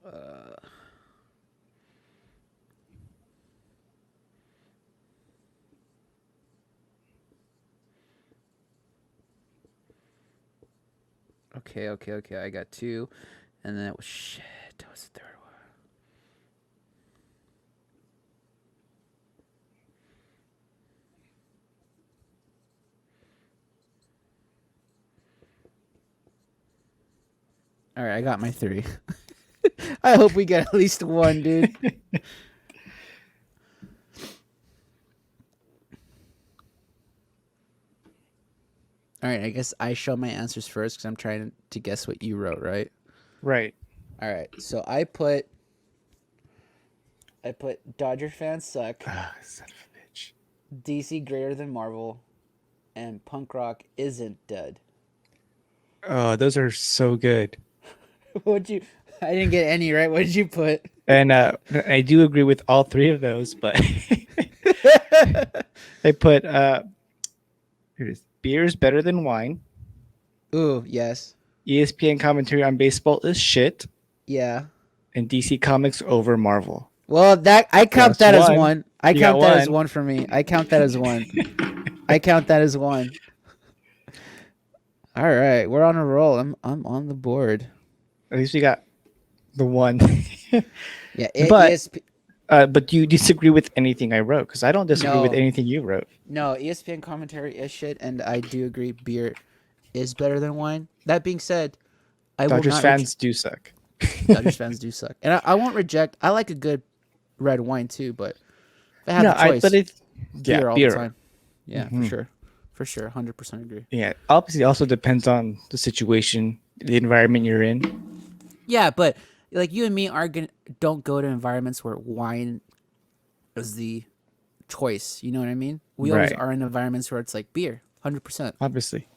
Uh, okay, okay, okay. I got two, and then it was shit. That was the third one. All right, I got my three. I hope we get at least one, dude. All right, I guess I show my answers first because I'm trying to guess what you wrote, right? Right. All right, so I put Dodger fans suck, Ah, son of a bitch. DC greater than Marvel, and punk rock isn't dead. Oh, those are so good. What'd you? I didn't get any right. What did you put? And I do agree with all three of those, but I put here it is. Beer is better than wine. Ooh, yes. ESPN commentary on baseball is shit. Yeah. And DC Comics over Marvel. Well, that I count Just that as one. one. I You got count that as one. one for me. I count that as one. I count that as one. All right, we're on a roll. I'm on the board. At least we got the one. Yeah, but ESP, but do you disagree with anything I wrote? Because I don't disagree with no, anything you wrote. no, ESPN commentary is shit, and I do agree beer is better than wine. That being said, I will Dodgers not. fans do suck. Dodgers fans do suck, and I won't reject. I like a good red wine too, but if I had No, the choice, but it's beer all the beer. time. Yeah, for sure, 100% agree. Yeah, obviously, it also depends on the situation, the environment you're in. Yeah, but like you and me don't go to environments where wine is the choice. You know what I mean? We always Right. are in environments where it's like beer, 100%. Obviously,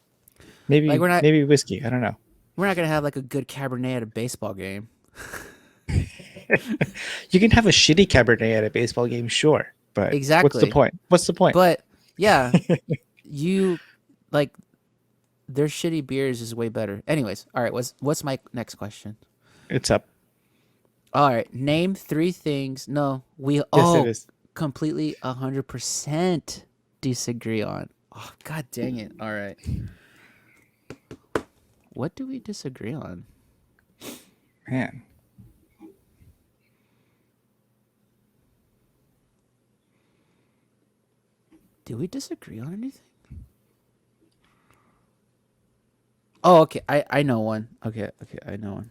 Like maybe whiskey. I don't know. we're not gonna have like a good Cabernet at a baseball game. You can have a shitty Cabernet at a baseball game, sure, but what's the Exactly. point? What's the point? But yeah, you like their shitty beers is way better. Anyways, all right. What's my next question? It's up. All right, name three things. No, we Yes, it is. completely 100% disagree on. Oh, god dang it! All right, what do we disagree on? Man, Do we disagree on anything? Oh, okay. I know one. Okay, I know one.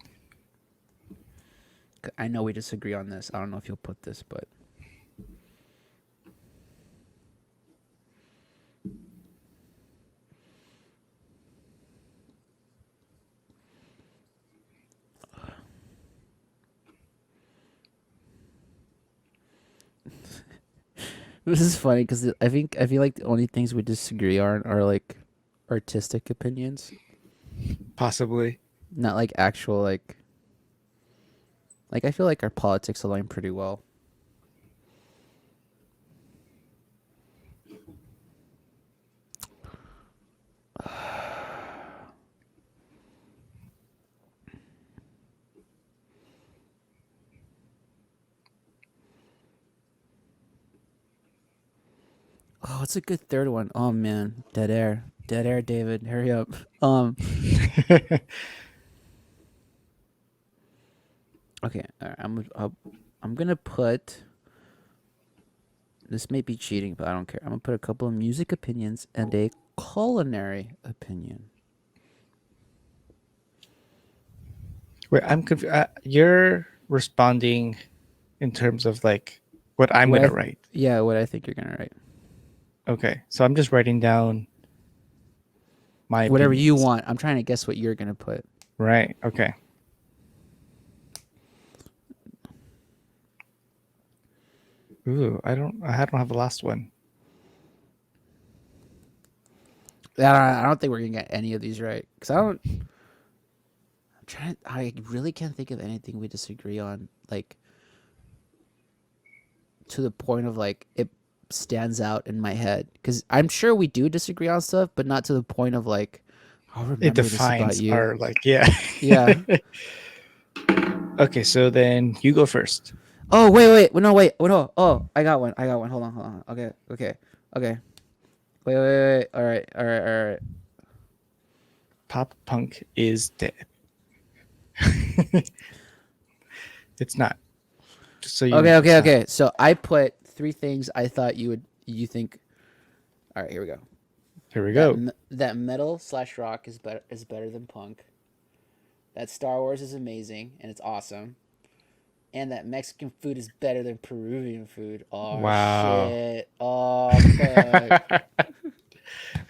I know we disagree on this. I don't know if you'll put this, but this is funny because I feel like the only things we disagree on are like artistic opinions, possibly. not like actual like I feel like our politics align pretty well. Oh, it's a good third one. Oh man, dead air, David, hurry up. Okay, all right, I'm gonna put. This may be cheating, but I don't care. I'm gonna put a couple of music opinions and a culinary opinion. Wait, I'm confused. You're responding in terms of like what I'm What gonna write. Yeah, what I think you're gonna write. Okay, so I'm just writing down my Whatever you opinions. want. I'm trying to guess what you're gonna put. Right. Okay. Ooh, I don't have the last one. I don't think we're gonna get any of these right because I don't. I'm trying. I really can't think of anything we disagree on. Like to the point of like it stands out in my head because I'm sure we do disagree on stuff, but not to the point of like I'll It remember this about defines you. our like yeah. Yeah. Okay, so then you go first. Oh wait. No wait. Oh no. Oh, I got one. Hold on. Okay. Wait. All right. Pop punk is dead. It's not. Just so you know, it's not. Okay. So I put three things I thought you think. All right, here we go. Here we go. That metal / rock is better than punk. That Star Wars is amazing and it's awesome. And that Mexican food is better than Peruvian food. Oh Wow. shit. Oh fuck.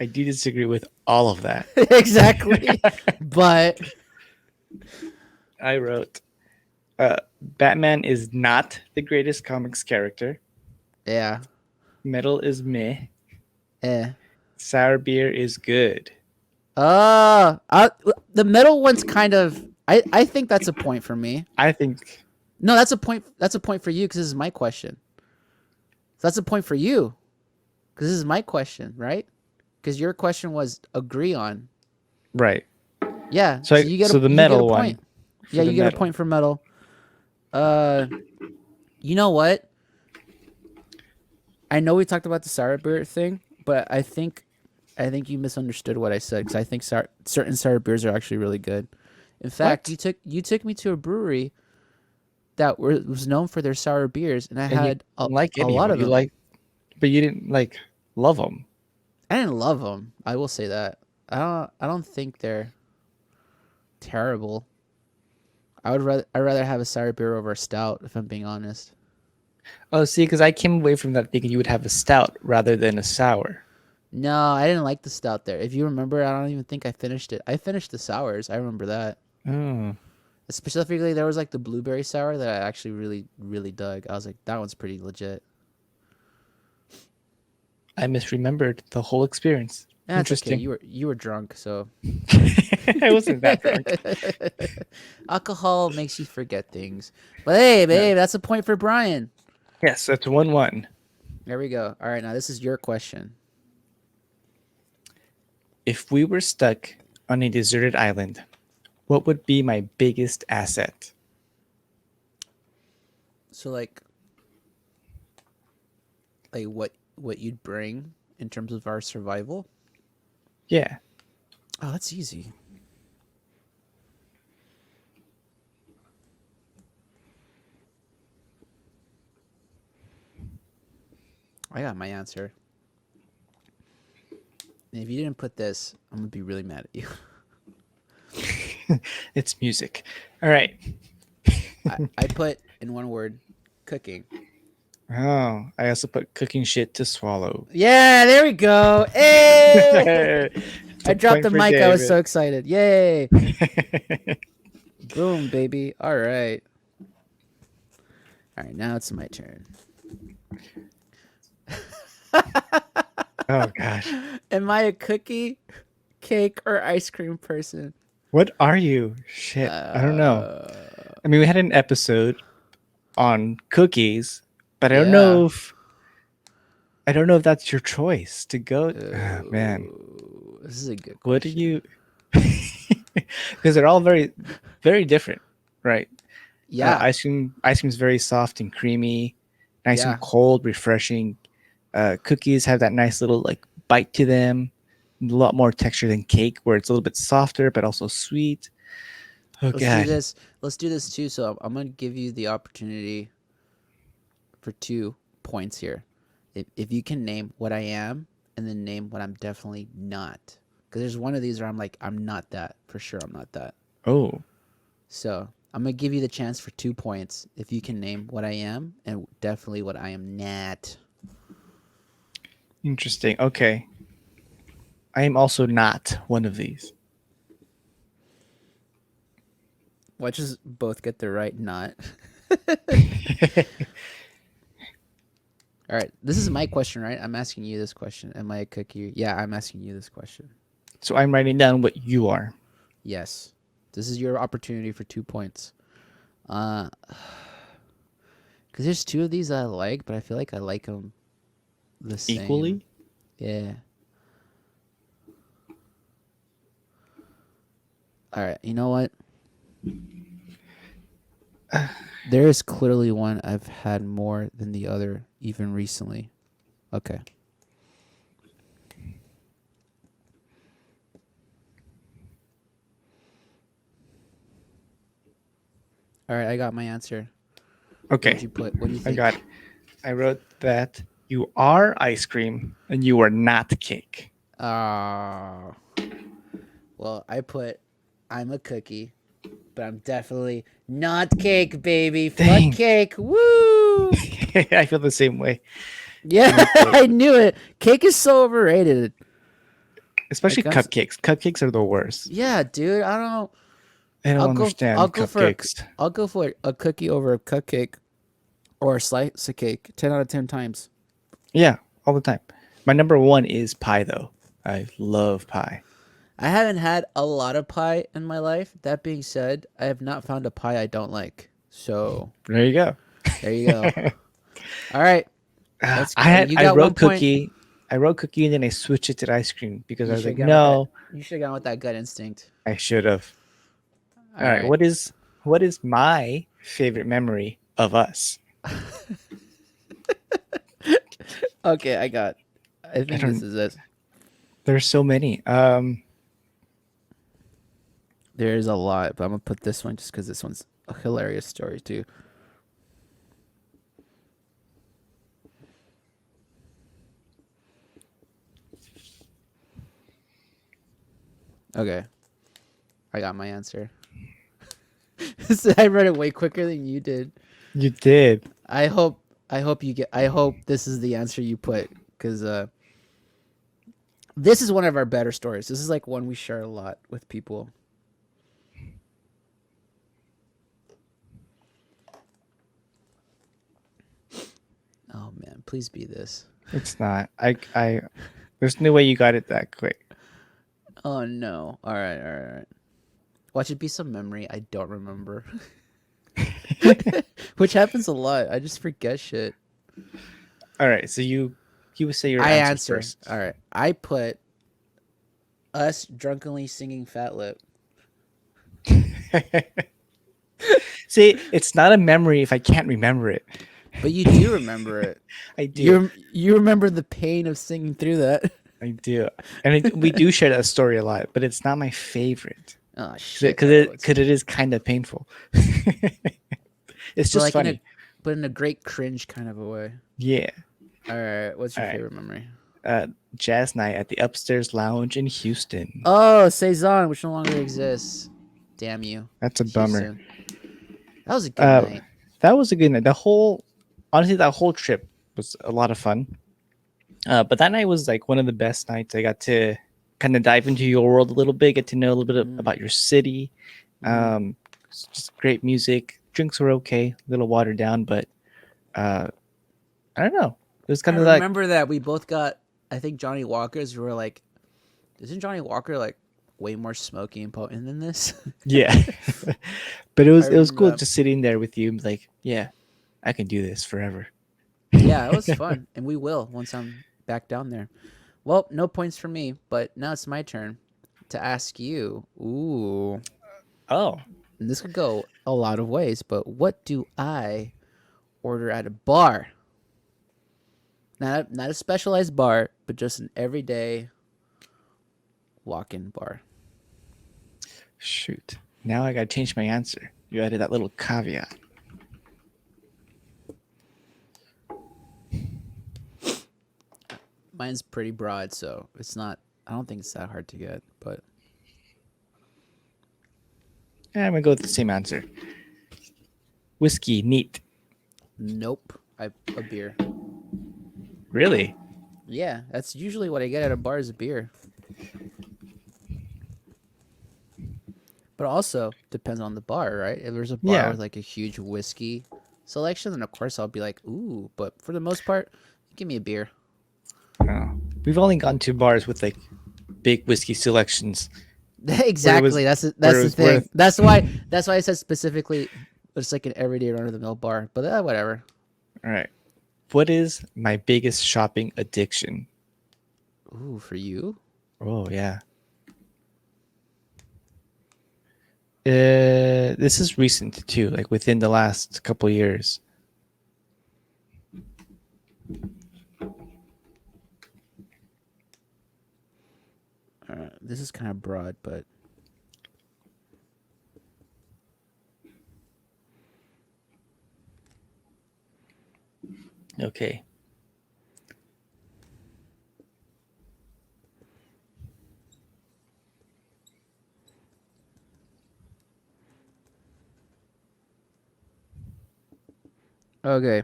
I do disagree with all of that. Exactly. But I wrote Batman is not the greatest comics character. yeah. Metal is meh. Eh. Sour beer is good. I, the middle one's kind of. I think that's a point for me. I think. No, that's a point. That's a point for you because this is my question. That's a point for you because this is my question, right? Because your question was agree on. Right. Yeah, So so you get a so the you get a metal point. one. Yeah, For the you get a metal. point for metal. Uh, you know what? I know we talked about the sour beer thing, but I think you misunderstood what I said because I think certain sour beers are actually really good. In fact, What? you took me to a brewery that was known for their sour beers, and I And you had didn't like a any of lot them. of You them. like, but you didn't like love them. I didn't love them. I will say that. I don't think they're terrible. I'd rather have a sour beer over a stout if I'm being honest. Oh, see, because I came away from that thinking you would have a stout rather than a sour. No, I didn't like the stout there. If you remember, I don't even think I finished it. I finished the sours. I remember that. Oh, Specifically, there was like the blueberry sour that I actually really dug. I was like, that one's pretty legit. I misremembered the whole experience. That's okay. Interesting. You were drunk, so I wasn't that drunk. alcohol makes you forget things. But hey, Yeah. babe, that's a point for Brian. Yes, that's 1-1. There we go. All right, now this is your question. If we were stuck on a deserted island, what would be my biggest asset? So like what you'd bring in terms of our survival? Yeah. Oh, that's easy. I got my answer. And if you didn't put this, I'm gonna be really mad at you. It's music. All right. I put in one word, cooking. Oh, I also put cooking shit to swallow. Yeah, there we go. Hey! It's I a dropped point the for mic. I was so David. excited. Yay! Boom, baby. All right. All right, now it's my turn. Oh gosh. Am I a cookie, cake, or ice cream person? What are you? Shit. I don't know. Uh, I mean, we had an episode on cookies, but yeah. I don't know if that's your choice to go. Ah, man, This is a good what do question. you? Because they're all very, very different, right? Yeah, Ice cream's very soft and creamy, nice and yeah. cold, refreshing. Cookies have that nice little like bite to them, a lot more texture than cake, where it's a little bit softer but also sweet. Oh Let's do god. this. Let's do this too. So I'm gonna give you the opportunity for 2 points here. If you can name what I am and then name what I'm definitely not. Because there's one of these where I'm like, I'm not that. For sure, I'm not that. Oh, So I'm going to give you the chance for 2 points if you can name what I am and definitely what I am not. interesting. Okay, I am also not one of these. Let's just both get the right not. All right. This is my question, right? I'm asking you this question. Am I a cookie? Yeah, I'm asking you this question. So I'm writing down what you are. Yes. This is your opportunity for 2 points. Because there's two of these that I like, but I feel like I like them the same. Equally? Yeah. All right. You know what? There is clearly one I've had more than the other, even recently. Okay. All right, I got my answer. Okay, What'd you put? What do you I think? got it. I wrote that you are ice cream and you are not cake. Ah. Well, I put I'm a cookie, but I'm definitely not cake, baby. Dang. Fuck cake. Woo! I feel the same way. Yeah, I knew it. Cake is so overrated. Especially Like, cupcakes. Cupcakes are the worst. yeah, dude. I don't know. I don't I'll understand go for cupcakes. I'll go for a cookie over a cupcake or a slice of cake 10 out of 10 times. Yeah, all the time. My number one is pie, though. I love pie. I haven't had a lot of pie in my life. That being said, I have not found a pie I don't like. So There you go. there you go. All right, let's. You I got one wrote point. cookie. I wrote cookie and then I switched it to ice cream because I You was should like, have gone with that. no, You should have gone with that gut instinct. I should have. All All right, right. what is my favorite memory of us? Okay, I got. I I think this don't. is it. There's so many. There is a lot, but I'm gonna put this one just because this one's a hilarious story too. Okay, I got my answer. I read it way quicker than you did. You did. I hope. I hope you get. I hope this is the answer you put because this is one of our better stories. This is like one we share a lot with people. Oh man, please be this. It's not. I. There's no way you got it that quick. Oh no. All right, all right, all right. Watch it be some memory I don't remember. Which happens a lot. I just forget shit. All right, so you would say your I answers answer. first. All right. I put us drunkenly singing Fat Lip. See, it's not a memory if I can't remember it. But you do remember it. I do. You remember the pain of singing through that. I do. And we do share that story a lot, but it's not my favorite Oh shit. because it is kind of painful. It's But just like funny. but in a great cringe kind of a way. Yeah. All right. What's your All right. favorite memory? Jazz night at the upstairs lounge in Houston. Oh, Cezanne, which no longer exists. Damn you. That's a bummer. Houston. That was a good night. That was a good night. Honestly, that whole trip was a lot of fun. But that night was like one of the best nights. I got to kind of dive into your world a little bit, get to know a little bit about your city. Just great music. Drinks were okay, a little watered down, but I don't know. It was kind of I like, remember that we both got, I think, Johnny Walkers. We were like, isn't Johnny Walker like way more smoky and potent than this? yeah. But it was remember cool that. just sitting there with you, like, yeah, I can do this forever. Yeah, it was fun. And we will once I'm back down there. Well, no points for me, but now it's my turn to ask you. Ooh. Oh, And this could go a lot of ways, but what do I order at a bar? Not a specialized bar, but just an everyday walk-in bar. shoot. Now I got to change my answer. You added that little caveat. Mine's pretty broad, so it's not. I don't think it's that hard to get, but I'm going to go with the same answer. Whiskey, neat. nope. A beer. Really? Yeah, that's usually what I get at a bar is a beer. But also depends on the bar, right? If there's a bar Yeah. with like a huge whiskey selection, then of course I'll be like, ooh. But for the most part, give me a beer. Oh. We've only gone to bars with like big whiskey selections. Exactly. That's where the it was thing. worth- That's why I said specifically it's like an everyday run of the mill bar. But whatever. All right. What is my biggest shopping addiction? Ooh, for you? Oh, yeah. This is recent too, like within the last couple years. This is kind of broad, but Okay. okay.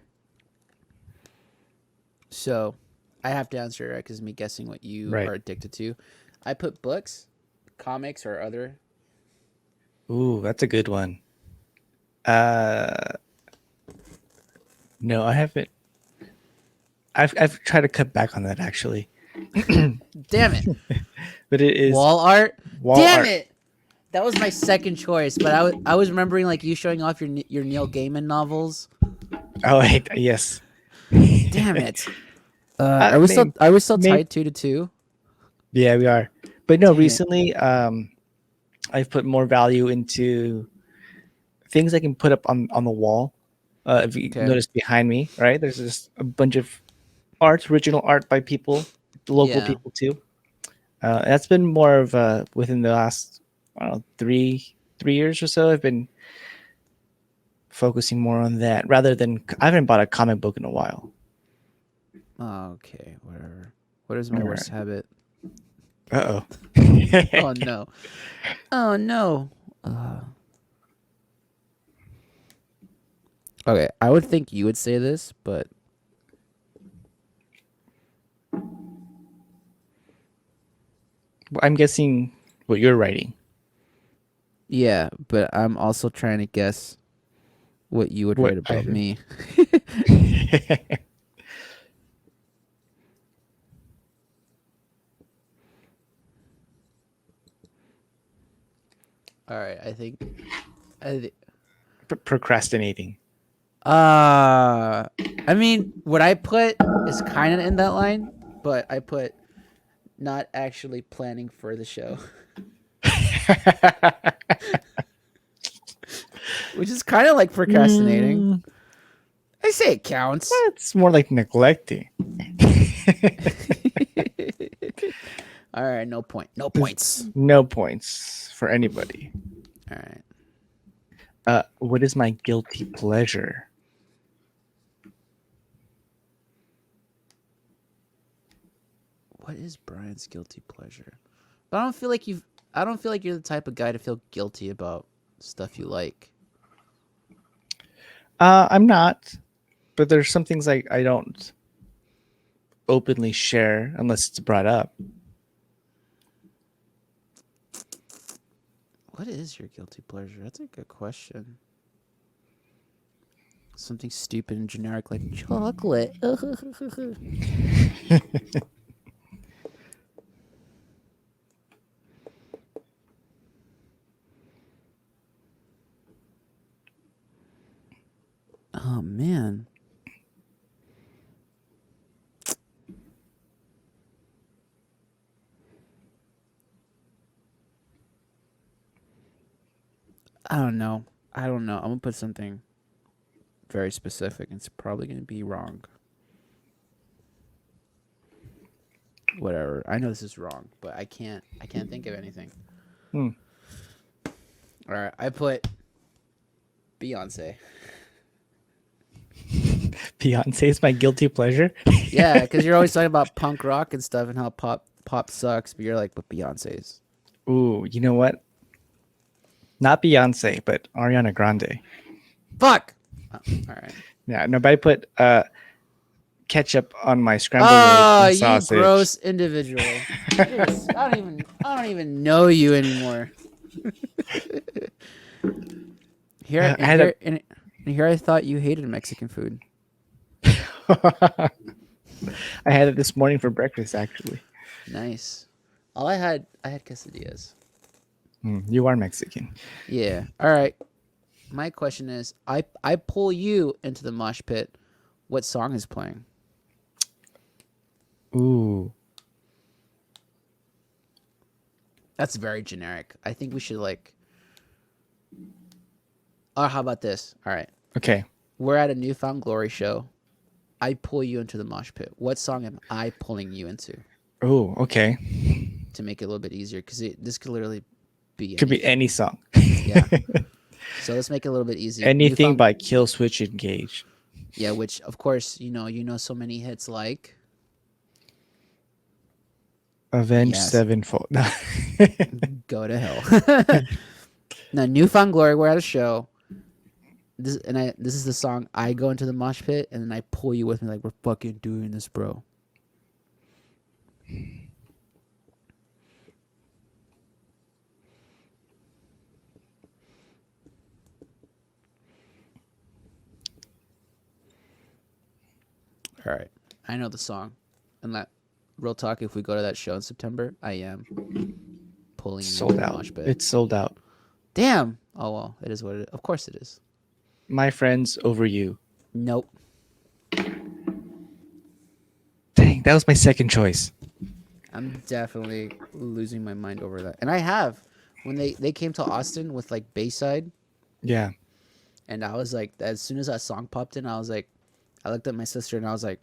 So I have to answer it because me guessing what you Right. are addicted to. I put books, comics, or other. Ooh, that's a good one. No, I haven't. I've tried to cut back on that actually. Damn it. But it is Wall art. wall Damn art. it. That was my second choice, but I was remembering like you showing off your Neil Gaiman novels. Oh, wait, yes. Damn it. I mean, Are we still maybe, tied 2-2? yeah, we are. But no, Dang it. recently, I've put more value into things I can put up on the wall. If you Okay. notice behind me, right, there's just a bunch of art, original art by people, local Yeah. people too. That's been more of within the last, I don't know, 3 years or so. I've been focusing more on that rather than I haven't bought a comic book in a while. Okay, whatever. What is my All worst right. habit? Uh Oh oh. no. Oh no. Uh, okay, I would think you would say this, but I'm guessing what you're writing. yeah, but I'm also trying to guess what you would What write I about me. All right, I th- procrastinating. uh I mean, what I put is kind of in that line, but I put not actually planning for the show, which is kind of like procrastinating. Mm, I say it counts. it's more like neglecting. All right, no point. No There's points. no points for anybody. All right. What is my guilty pleasure? What is Brian's guilty pleasure? But I don't feel like you've. I don't feel like you're the type of guy to feel guilty about stuff you like. I'm not, but there's some things I don't openly share unless it's brought up. What is your guilty pleasure? That's a good question. Something stupid and generic like chocolate. Oh man. I don't know. I don't know. I'm gonna put something very specific. It's probably gonna be wrong. Whatever. I know this is wrong, but I can't. I can't think of anything. Hmm. All right. I put Beyonce. Beyonce is my guilty pleasure. Yeah, because you're always talking about punk rock and stuff and how pop sucks, but you're like, but Beyonce's. Ooh, you know what? Not Beyonce, but Ariana Grande. Fuck. Oh, all right. Yeah, nobody put ketchup on my scrambled eggs Oh, and you sausage. gross individual. I don't even know you anymore. Here I had a and here I thought you hated Mexican food. I had it this morning for breakfast actually. Nice. I had quesadillas. You are Mexican. Yeah. All right. My question is, I pull you into the mosh pit. What song is playing? Ooh. That's very generic. I think we should like. Or how about this? All right. Okay. We're at a Newfound Glory show. I pull you into the mosh pit. What song am I pulling you into Oh, okay. to make it a little bit easier? Because this could literally be Could be anything. any song. Yeah. So let's make it a little bit easy. Anything by Kill Switch Engage. Yeah, which of course you know so many hits like Avenged yes, Sevenfold. go to hell. Now Newfound Glory, we're at a show. This is the song. I go into the mosh pit and then I pull you with me like we're fucking doing this, bro. All right, I know the song, and that real talk, if we go to that show in September, I am pulling you into Sold the out. mosh pit. It's sold out. Damn. Oh well, it is what it is. Of course it is. My friends over you. Nope. Dang, that was my second choice. I'm definitely losing my mind over that. And I have when they came to Austin with like Bayside, Yeah. and I was like, as soon as that song popped in, I was like, I looked at my sister and I was like,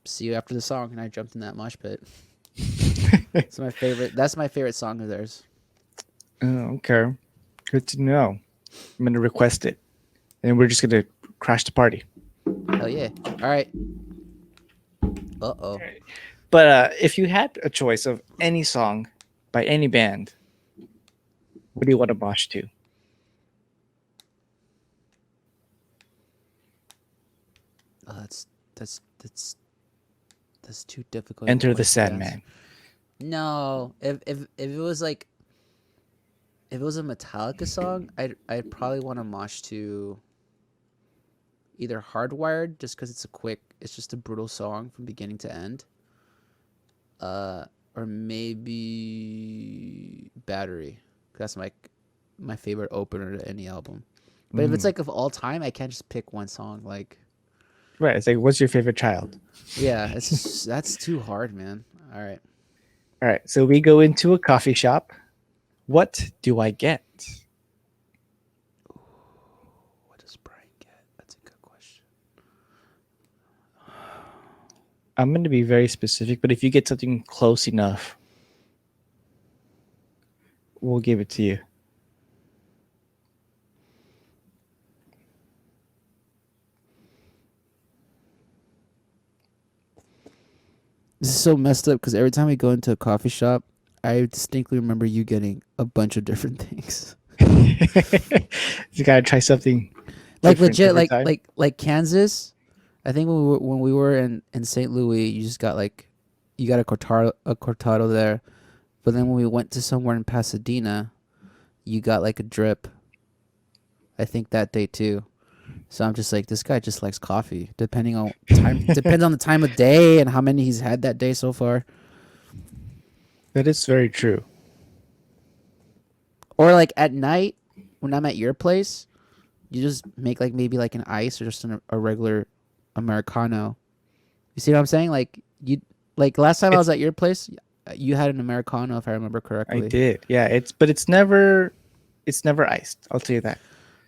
see you after the song, and I jumped in that mosh pit. It's my favorite. That's my favorite song of theirs. Oh, okay. Good to know. I'm gonna request it, and we're just gonna crash the party. Hell yeah. All right. Uh-oh. But if you had a choice of any song by any band, what do you want to mosh to? Oh, that's too difficult. Enter the question to answer. Sandman. No, if it was like if it was a Metallica song, I'd probably want to mosh to either Hardwired, just because it's just a brutal song from beginning to end, or maybe Battery. That's my favorite opener to any album. But if it's like of all time, I can't just pick one song. Like, Right. It's like, what's your favorite child? yeah, that's too hard, man. All right. All right. So we go into a coffee shop. What do I get? What does Brian get? That's a good question. I'm going to be very specific, but if you get something close enough, we'll give it to you. This is so messed up because every time we go into a coffee shop, I distinctly remember you getting a bunch of different things. You got to try something Like different legit, every time. like Kansas. I think when we were in St. Louis, you just got like you got a cortado there, but then when we went to somewhere in Pasadena, you got like a drip. I think that day too. So I'm just like, this guy just likes coffee. Depending on time, depends on the time of day and how many he's had that day so far. That is very true. Or like at night when I'm at your place, you just make like maybe like an ice or just a regular Americano. You see what I'm saying? Like you like last time I was at your place, you had an Americano if I remember I correctly. did. Yeah, it's never iced. I'll tell you that.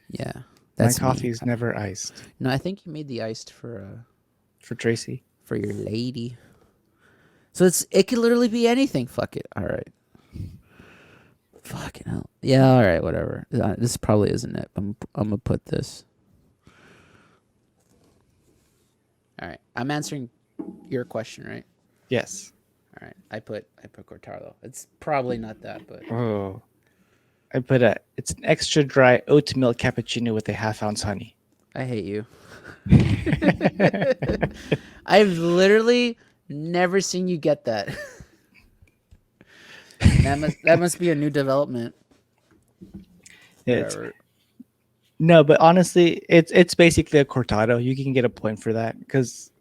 Yeah, My that's coffee me. is never iced. No, I think you made the iced for Tracy. your lady. So it could literally be anything. Fuck it. All right. Fucking hell. Yeah. All right. Whatever. This probably isn't it. I'm gonna put this. All right. I'm answering your question, right? Yes. All right. I put Cortado. It's probably not that, but Oh. It's an extra dry oat milk cappuccino with a half-ounce honey. I hate you. I've literally never seen you get that. that must be a new development. It's, Whatever. no, but honestly, it's basically a cortado. You can get a point for that because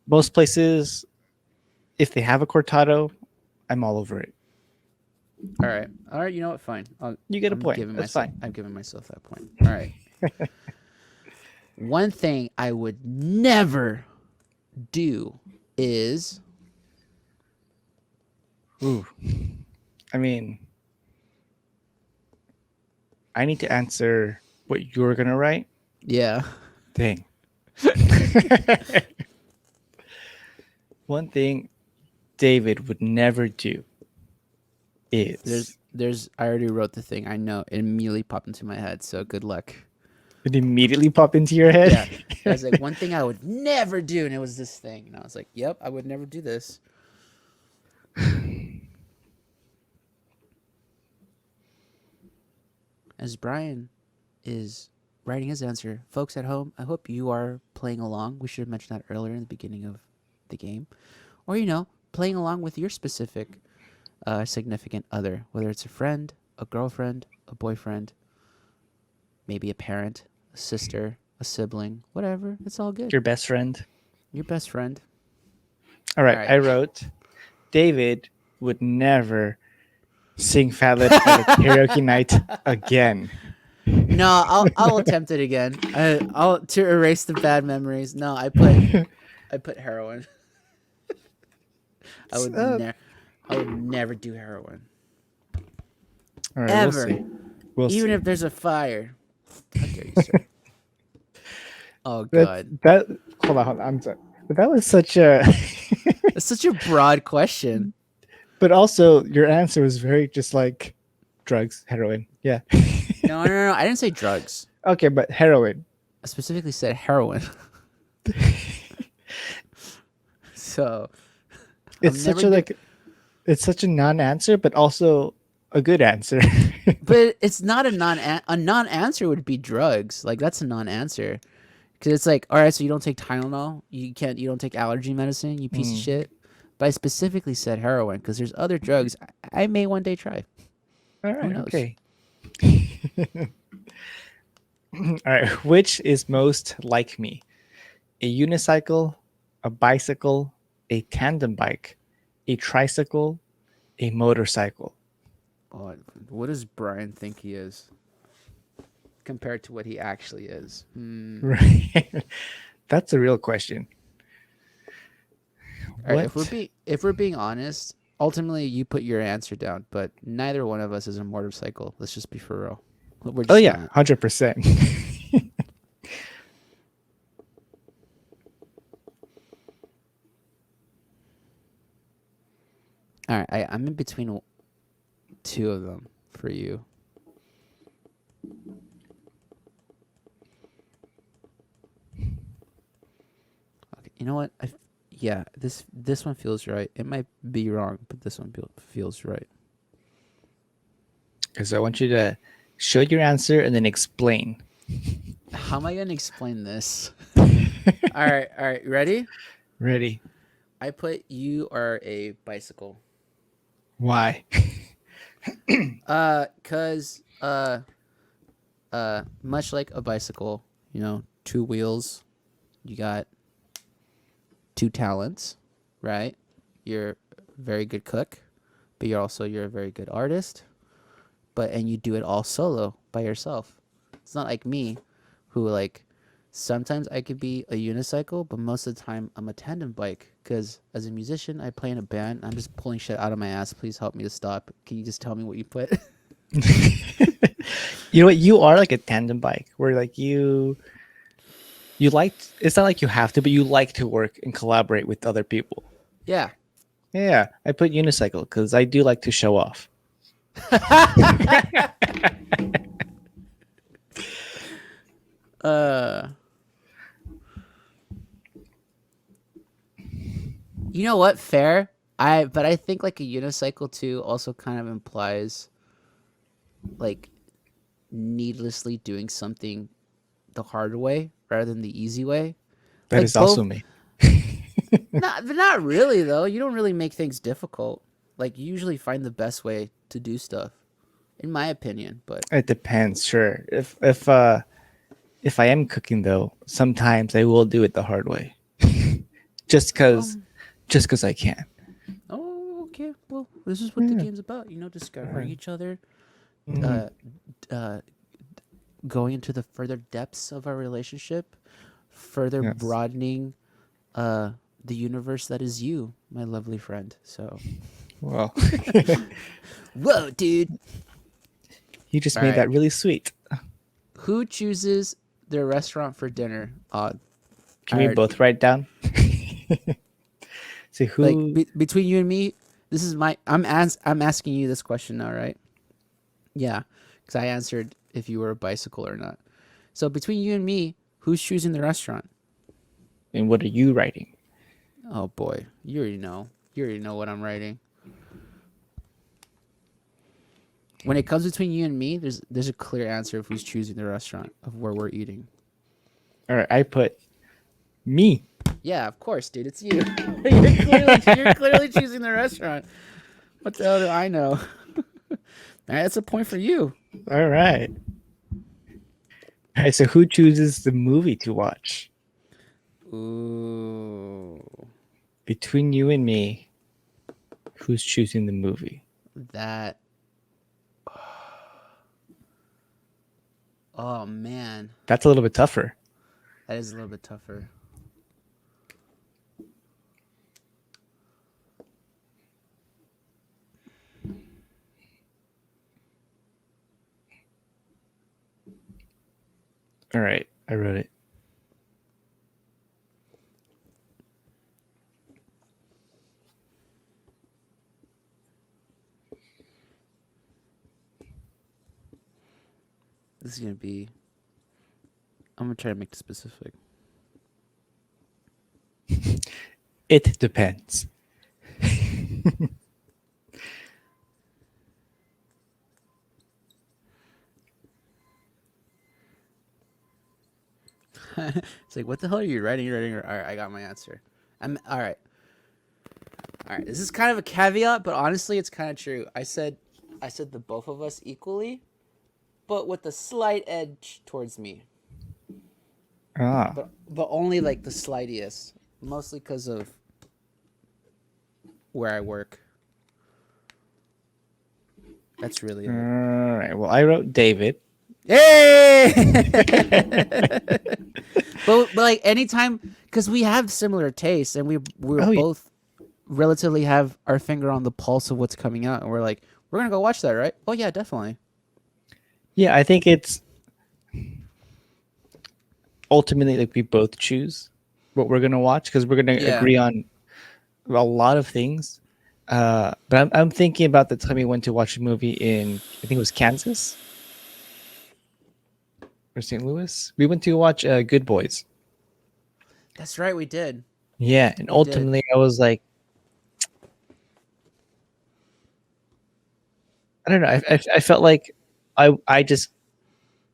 most places, if they have a cortado, I'm all over it. All right. You know what? Fine. You get a I'm point. giving That's myself, fine. I'm giving myself that point. All right. One thing I would never do is Ooh. I mean, I need to answer what you're gonna write. yeah. Dang. One thing David would never do is There's I already wrote the thing. I know. It immediately popped into my head, so good luck. it immediately pop into your head. Yeah. I was like, one thing I would never do, and it was this thing. And I was like, yep, I would never do this. As Brian is writing his answer, folks at home, I hope you are playing along. We should have mentioned that earlier in the beginning of the game. Or, playing along with your specific significant other, whether it's a friend, a girlfriend, a boyfriend, maybe a parent, a sister, a sibling, whatever. It's all good. Your best friend. Your best friend. All right. All right. I wrote, David would never sing Fat Lip at a karaoke night again. No, I'll attempt it again. I'll to erase the bad memories. No, I put heroin. I would Uh, never I would never do heroin all right, we'll ever, see. We'll even see. if there's a fire. How dare you, sir? Oh That's God, that. Hold on. I'm sorry, but that was such a. that's such a broad question. But also, your answer was very just like drugs, heroin. Yeah. No. I didn't say drugs. Okay, but heroin. I specifically said heroin. So It's I'm such never a do. like. It's such a non-answer, but also a good answer. But it's not a non answer would be drugs. Like that's a non answer because it's like, all right, so you don't take Tylenol, you don't take allergy medicine, you piece of Mm. shit. But I specifically said heroin because there's other drugs I may one day try. All Who right. knows? Okay. All right. Which is most like me? A unicycle, a bicycle, a tandem bike, a tricycle, a motorcycle. Oh, what does Brian think he is compared to what he actually is? Right. That's a real question. All right, What? if we're being honest, ultimately you put your answer down, but neither one of us is a motorcycle. Let's just be for real. We're Oh just yeah, not. 100%. All right, I'm in between two of them for you. Okay, you know what? Yeah, this one feels right. It might be wrong, but this one feels right. Because I want you to show your answer and then explain. How am I gonna explain this? All right. Ready? Ready? I put you are a bicycle. Why? Cause much like a bicycle, you know, two wheels. You got two talents, right? You're a very good cook, but you're a very good artist. But and you do it all solo by yourself. It's not like me, who like sometimes I could be a unicycle, but most of the time I'm a tandem bike. Because as a musician, I play in a band. I'm just pulling shit out of my ass. Please help me to stop. Can you just tell me what you put? You know what? You are like a tandem bike where like you like, it's not like you have to, but you like to work and collaborate with other people. Yeah. Yeah, I put unicycle because I do like to show off. uh, you know what? Fair. But I think like a unicycle too also kind of implies like needlessly doing something the hard way rather than the easy way. That Like is also both. me. Not really though. You don't really make things difficult. Like you usually find the best way to do stuff, in my opinion. But It depends, sure. If I am cooking though, sometimes I will do it the hard way. just cause um, just cause I can. oh, okay. Well, this is what the Yeah. game's about. You know, discovering each other, Mhm. uh, uh, going into the further depths of our relationship, further Yes. broadening, uh, the universe that is you, my lovely friend. So, Well, whoa, dude. you just All made right. that really sweet. Who chooses their restaurant for dinner? Can I we already, both write down? See like who between you and me, this is my I'm asking you this question now, right? Yeah, because I answered if you were a bicycle or not. So between you and me, who's choosing the restaurant? and what are you writing? Oh boy, you already know. You already know what I'm writing. When it comes between you and me, there's a clear answer of who's choosing the restaurant of where we're eating. All right, I put me. Yeah, of course, dude. It's you. You're clearly choosing the restaurant. What the hell do I know? All right, that's a point for you. All right. All right, so who chooses the movie to watch? Ooh. Between you and me, Who's choosing the movie? That. Oh man, That's a little bit tougher. that is a little bit tougher. All right, I wrote it. This is gonna be. I'm gonna try to make it specific. It depends. It's like, what the hell are you writing? You're writing. All right, I got my answer. I'm all right. All right. This is kind of a caveat, but honestly, it's kind of true. I said the both of us equally, but with a slight edge towards me. Ah. But only like the slightest, mostly because of where I work. That's really All it. right. Well, I wrote David. Hey! but like anytime, because we have similar tastes and we're Oh, yeah. both relatively have our finger on the pulse of what's coming out, and we're like, we're gonna go watch that, right? Oh yeah, definitely. Yeah, I think it's ultimately like we both choose what we're gonna watch because we're gonna Yeah. agree on a lot of things. But I'm thinking about the time we went to watch a movie in I think it was Kansas or St. Louis. We went to watch Good Boys. That's right, we did. Yeah, and We did. ultimately I was like, I don't know. I felt like I just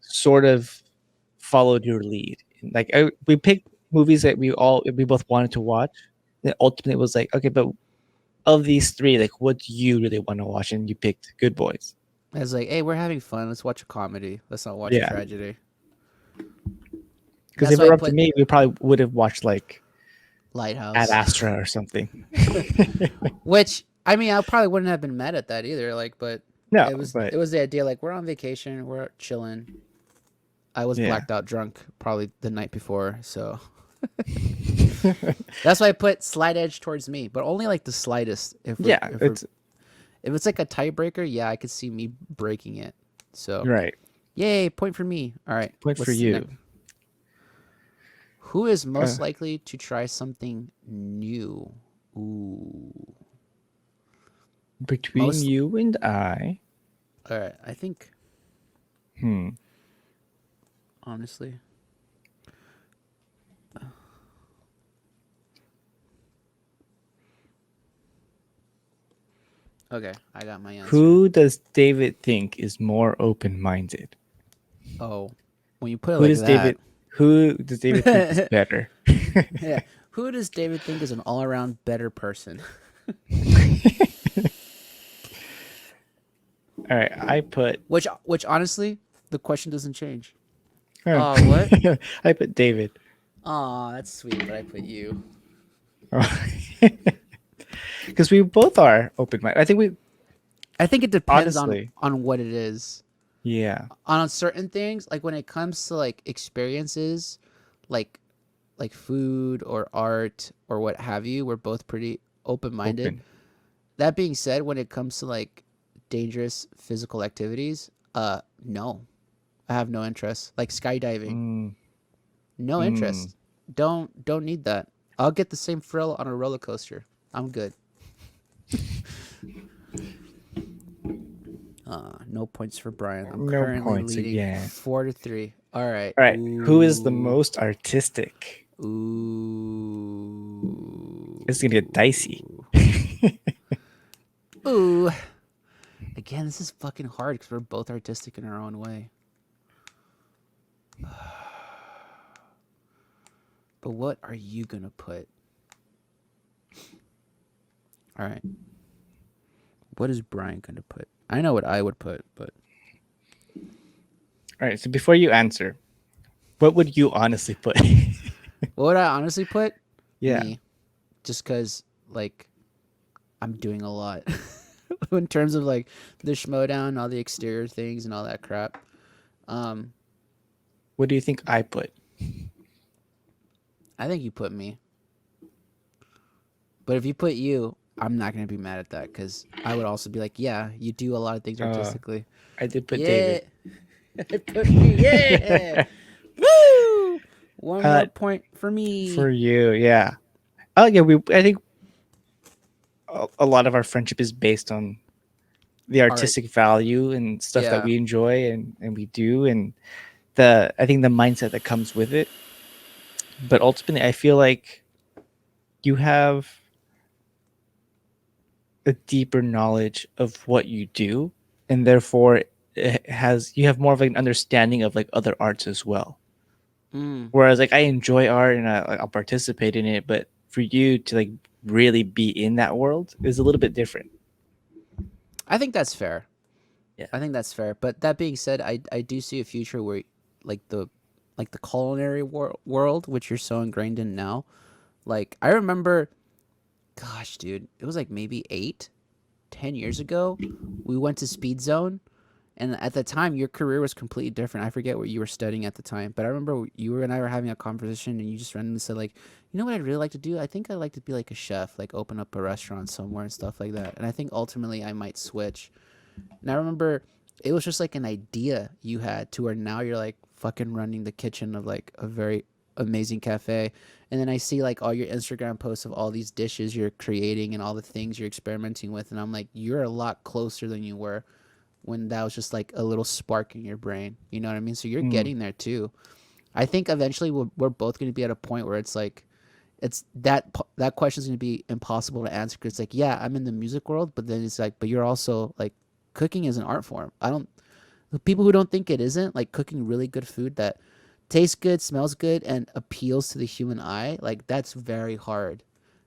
sort of followed your lead. Like we picked movies that we both wanted to watch. And ultimately it was like, okay, but of these three, like what do you really want to watch? And you picked Good Boys. I was like, hey, we're having fun. Let's watch a comedy. Let's not watch a Yeah. tragedy. Because That's if it why I were up to put me, we probably would have watched like Ad Lighthouse. Astra or something. Which I mean, I probably wouldn't have been mad at that either. Like, but No, it was but the idea. Like, we're on vacation, we're chilling. I was yeah. blacked out drunk probably the night before, so that's why I put slight edge towards me, but only like the slightest. Yeah, If it's like a tiebreaker, yeah, I could see me breaking it. So, right. yay, point for me. All right, Point for you. Who is most Uh, likely to try something new? Ooh, Between most. you and I, All right, I think hmm. honestly. Okay, I got my answer. Who does David think is more open-minded? Oh, when you put it Who like does that, David? Who does David think is better? yeah. Who does David think is an all-around better person? All right, I put. Which honestly, the question doesn't change. Oh, Oh, what? I put David. Oh, that's sweet, but I put you. Because we both are open-minded. I think we I think it depends honestly, on what it is. yeah, On certain things, like when it comes to like experiences, like like food or art or what have you, we're both pretty open-minded. open. That being said, when it comes to like dangerous physical activities, no. I have no interest. Like skydiving, Mm, no mm. interest. Don't need that. I'll get the same thrill on a roller coaster. I'm good. No points for Brian. I'm No currently points leading again. 4-3. All right. All right, who is the Ooh. most artistic? Ooh. It's gonna get dicey. Ooh. Again, this is fucking hard because we're both artistic in our own way. But what are you gonna put? All right. What is Brian gonna put? I know what I would put, but All right, so before you answer, what would you honestly put? what would I honestly put? Yeah. Me. Just because, like, I'm doing a lot in terms of like the schmodown, all the exterior things, and all that crap. Um, What do you think I put? I think you put me, but if you put you, I'm not gonna be mad at that because I would also be like, yeah, you do a lot of things Uh, artistically. I did put Yeah, David. I put me. Yeah, woo! One uh, more point for for me. you, yeah. Oh yeah, we. I think a lot of our friendship is based on the Art. artistic value and stuff that Yeah. we enjoy and we do, and the I think the mindset that comes with it. But ultimately, I feel like you have a deeper knowledge of what you do, and therefore it has you have more of an understanding of like other arts as well. Mm. Whereas like I enjoy art and I'll participate in it, but for you to like really be in that world is a little bit different. I think that's fair. Yeah. I think that's fair. But that being said, I do see a future where like the culinary world, which you're so ingrained in now. Like I remember, gosh, dude, it was like maybe 8, 10 years ago. We went to Speed Zone, and at the time, your career was completely different. I forget what you were studying at the time, but I remember you and I were having a conversation, and you just randomly said like, you know what I'd really like to do? I think I'd like to be like a chef, like open up a restaurant somewhere and stuff like that. And I think ultimately I might switch. And I remember it was just like an idea you had to where now you're like fucking running the kitchen of like a very amazing cafe. And then I see like all your Instagram posts of all these dishes you're creating and all the things you're experimenting with. And I'm like, you're a lot closer than you were when that was just like a little spark in your brain. You know what I mean? So you're Mm, getting there too. I think eventually we're both going to be at a point where it's like, it's that question is going to be impossible to answer because it's like, yeah, I'm in the music world, but then it's like, but you're also like, cooking is an art form. I don't, the people who don't think it isn't, like cooking really good food that tastes good, smells good, and appeals to the human eye, like that's very hard.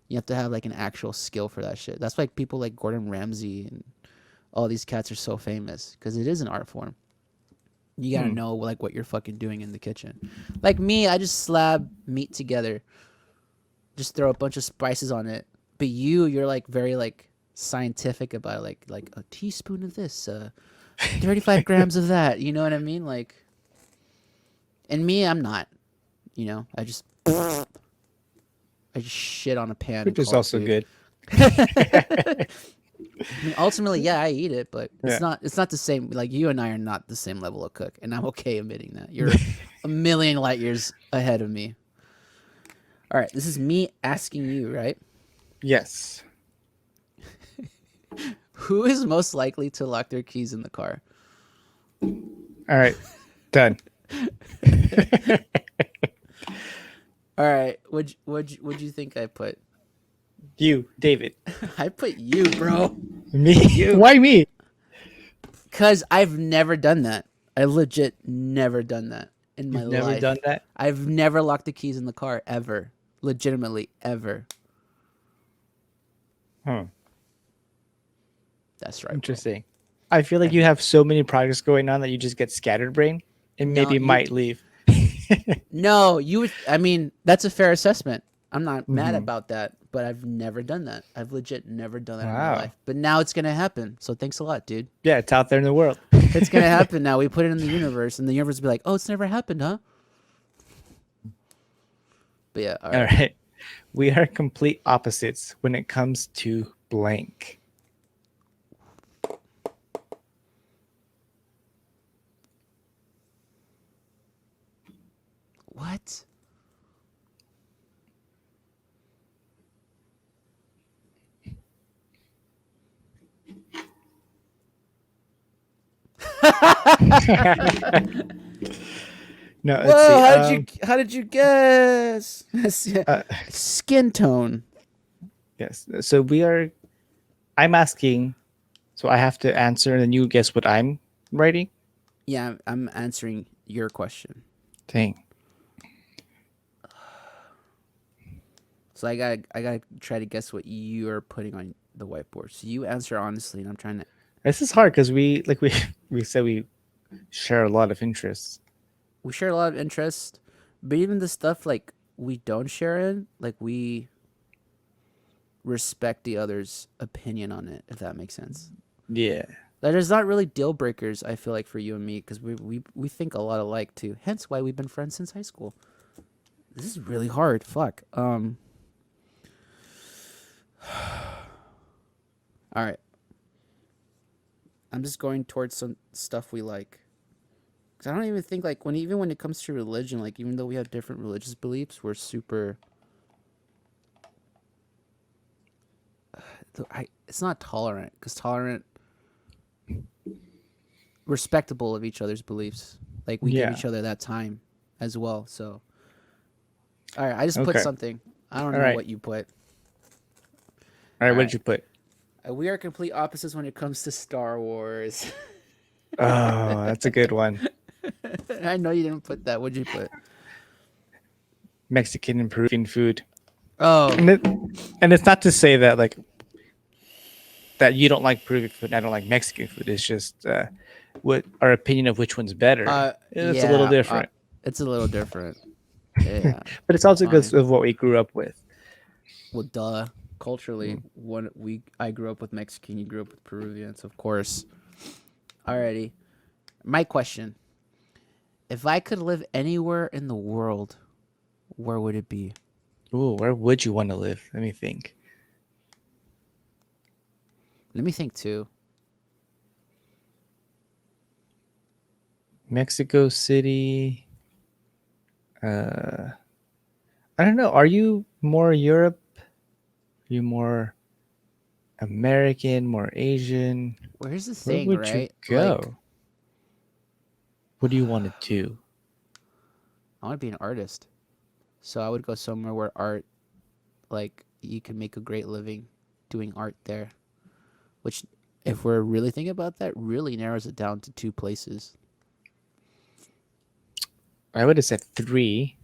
You have to have like an actual skill for that shit. That's why people like Gordon Ramsay and all these cats are so famous because it is an art form. You gotta mm. know like what you're fucking doing in the kitchen. Like me, I just slab meat together, just throw a bunch of spices on it. But you're like very like scientific about it, like a teaspoon of this, 35 grams of that. You know what I mean? Like, and me, I'm not. You know, I just shit on a pan and Which is call it also food. good. I mean, ultimately, yeah, I eat it, but Yeah. it's not the same. Like you and I are not the same level of cook, and I'm okay admitting that. You're a million light years ahead of me. All right, this is me asking you, right? Yes. Who is most likely to lock their keys in the car? All right. Done. All right, would you think I put? You, David. I put you, bro. Me? You, Why me? cause I've never done that. I legit never done that in my You've never done life. that? I've never locked the keys in the car ever. Legitimately, ever. Huh. That's right, bro. Interesting. I feel like you have so many projects going on that you just get scattered brain and No, maybe you might leave. no, you would. I mean, that's a fair assessment. I'm not mad Hmm. about that, but I've never done that. I've legit never done that in my Wow. life. But now it's gonna happen. So thanks a lot, dude. Yeah, it's out there in the world. It's gonna happen now. We put it in the universe, and the universe will be like, "Oh, it's never happened, huh?" But yeah, all All right. right. We are complete opposites when it comes to blank. What? No, let's Whoa! see. How did you guess? Uh, Skin tone. yes. So we are. I'm asking. So I have to answer, and then you guess what I'm writing. Yeah, I'm answering your question. Dang. So I gotta try to guess what you're putting on the whiteboard. So you answer honestly, and I'm trying to. This is hard because we we said we share a lot of interests. We share a lot of interest, but even the stuff like we don't share in, like respect the other's opinion on it, if that makes sense. Yeah. Like, there's not really deal breakers, I feel like, for you and me, because we think a lot alike too. Hence why we've been friends since high school. This is really hard. Fuck. All right. I'm just going towards some stuff we like. Cause I don't even think like even when it comes to religion, like even though we have different religious beliefs, we're super. It's not tolerant, because tolerant, respectable of each other's beliefs. Like we give Yeah. each other that time as well. So, all right, I just put Okay. something. I don't All know right. what you put. All right. All What right, did you put? we are complete opposites when it comes to Star Wars. Oh, that's a good one. I know you didn't put that. What'd you put? Mexican and Peruvian food. Oh, And it's not to say that like that you don't like Peruvian food and I don't like Mexican food. It's just what our opinion of which one's better. It's a little yeah, different. it's a little different. Yeah, But it's also because fine. of what we grew up with. Well, duh. Culturally, I grew up with Mexican, you grew up with Peruvians, of course. Alrighty, my question: if I could live anywhere in the world, where would it be? Ooh, where would you want to live? Let me think. Let me think too. Mexico City. I don't know. Are you more Europe? Are you more American, more Asian? Well, here's the Where thing, would you right? Like, go? What do you want to do? I want to be an artist, so I would go somewhere where art, like, you can make a great living doing art there. Which, if we're really thinking about that, really narrows it down to two places. I would have said 3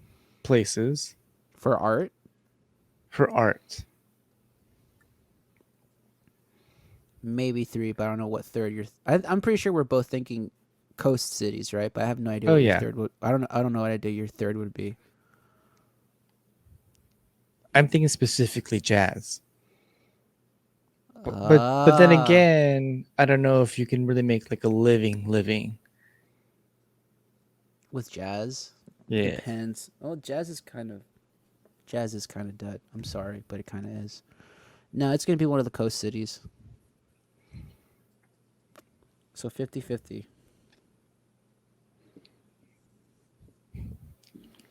places For art, for art. maybe 3, but I don't know what third you're. I'm pretty sure we're both thinking coast cities, right? But I have no idea Oh what your yeah, third would. I don't know what idea your third would be. I'm thinking specifically jazz. But then Ah, again, I don't know if you can really make like a living. with jazz, Yeah. depends. Oh, jazz is kind of dead. I'm sorry, but it kind of is. No, it's gonna be one of the coast cities. So 50-50.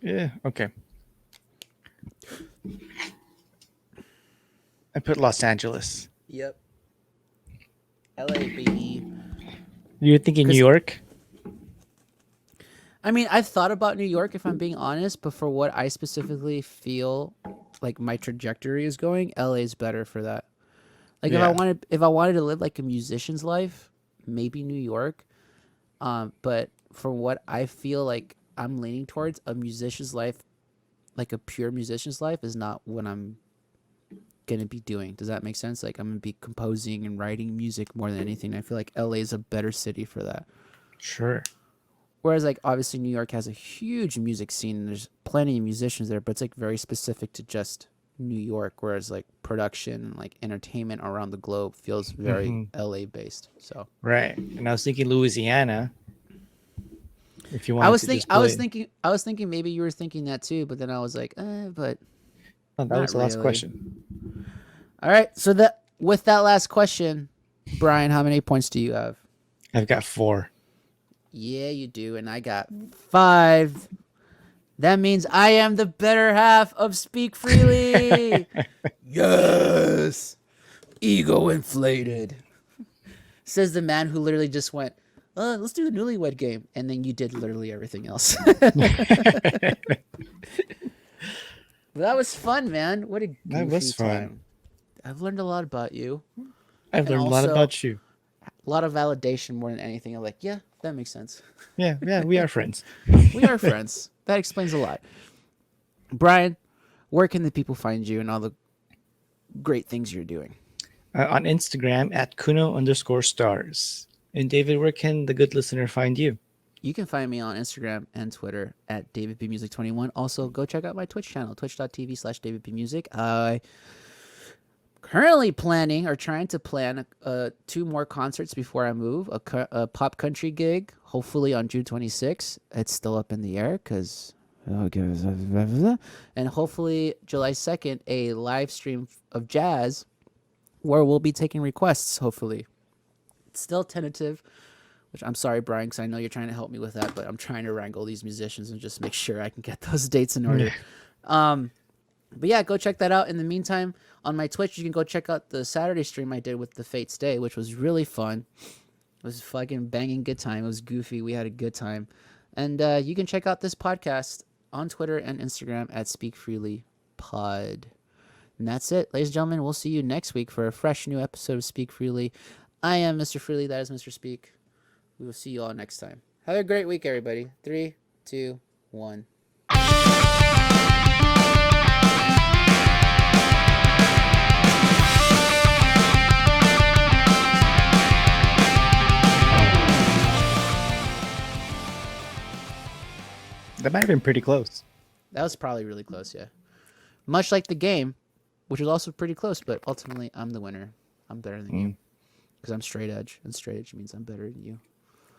Yeah. Okay. I put Los Angeles. Yep. LA, baby. You're thinking New Because York? I mean, I've thought about New York, if I'm being honest, but for what I specifically feel like my trajectory is going, LA is better for that. Like Yeah. if I wanted to live like a musician's life, maybe New York. But for what I feel like I'm leaning towards, a musician's life, like a pure musician's life, is not what I'm gonna be doing. Does that make sense? Like I'm gonna be composing and writing music more than anything. I feel like LA is a better city for that. Sure. Whereas like obviously New York has a huge music scene and there's plenty of musicians there, but it's like very specific to just New York. Whereas like production and like entertainment around the globe feels very Hmm. LA based. So Right. And I was thinking Louisiana. If you wanted to just play. I was thinking maybe you were thinking that too, but then I was like, but Oh, that was not the last really. question. All right, so that with that last question, Brian, how many points do you have? I've got 4. Yeah, you do, and I got 5. That means I am the better half of Speak Freely. Yes, ego inflated. Says the man who literally just went, let's do the Newlywed Game, and then you did literally everything else. But that was fun, man. What a That goofy was fun. time. I've learned a lot about you, I've and learned a lot also about you. a lot of validation more than anything. I'm like, yeah, that makes sense. Yeah, we are friends. We are friends. That explains a lot. Brian, where can the people find you and all the great things you're doing? On Instagram at Kuno_stars. And David, where can the good listener find you? You can find me on Instagram and Twitter at DavidBMusic21. Also, go check out my Twitch channel, twitch.tv/DavidBMusic. I currently planning or trying to plan 2 more concerts before I move. A pop country gig, hopefully on June 26th. It's still up in the air because. And hopefully July 2nd, a live stream of jazz where we'll be taking requests, hopefully. It's still tentative, which I'm sorry, Brian, because I know you're trying to help me with that, but I'm trying to wrangle these musicians and just make sure I can get those dates in order. But yeah, go check that out. In the meantime, on my Twitch, you can go check out the Saturday stream I did with the Fates Day, which was really fun. It was fucking banging good time. It was goofy. We had a good time. And you can check out this podcast on Twitter and Instagram at Speak Freely Pod. And that's it, ladies and gentlemen. We'll see you next week for a fresh new episode of Speak Freely. I am Mr. Freely. That is Mr. Speak. We will see you all next time. Have a great week, everybody. 3, 2, 1. That might have been pretty close. That was probably really close, yeah. Much like the game, which was also pretty close, but ultimately I'm the winner. I'm better than you. Because I'm straight edge, and straight edge means I'm better than you.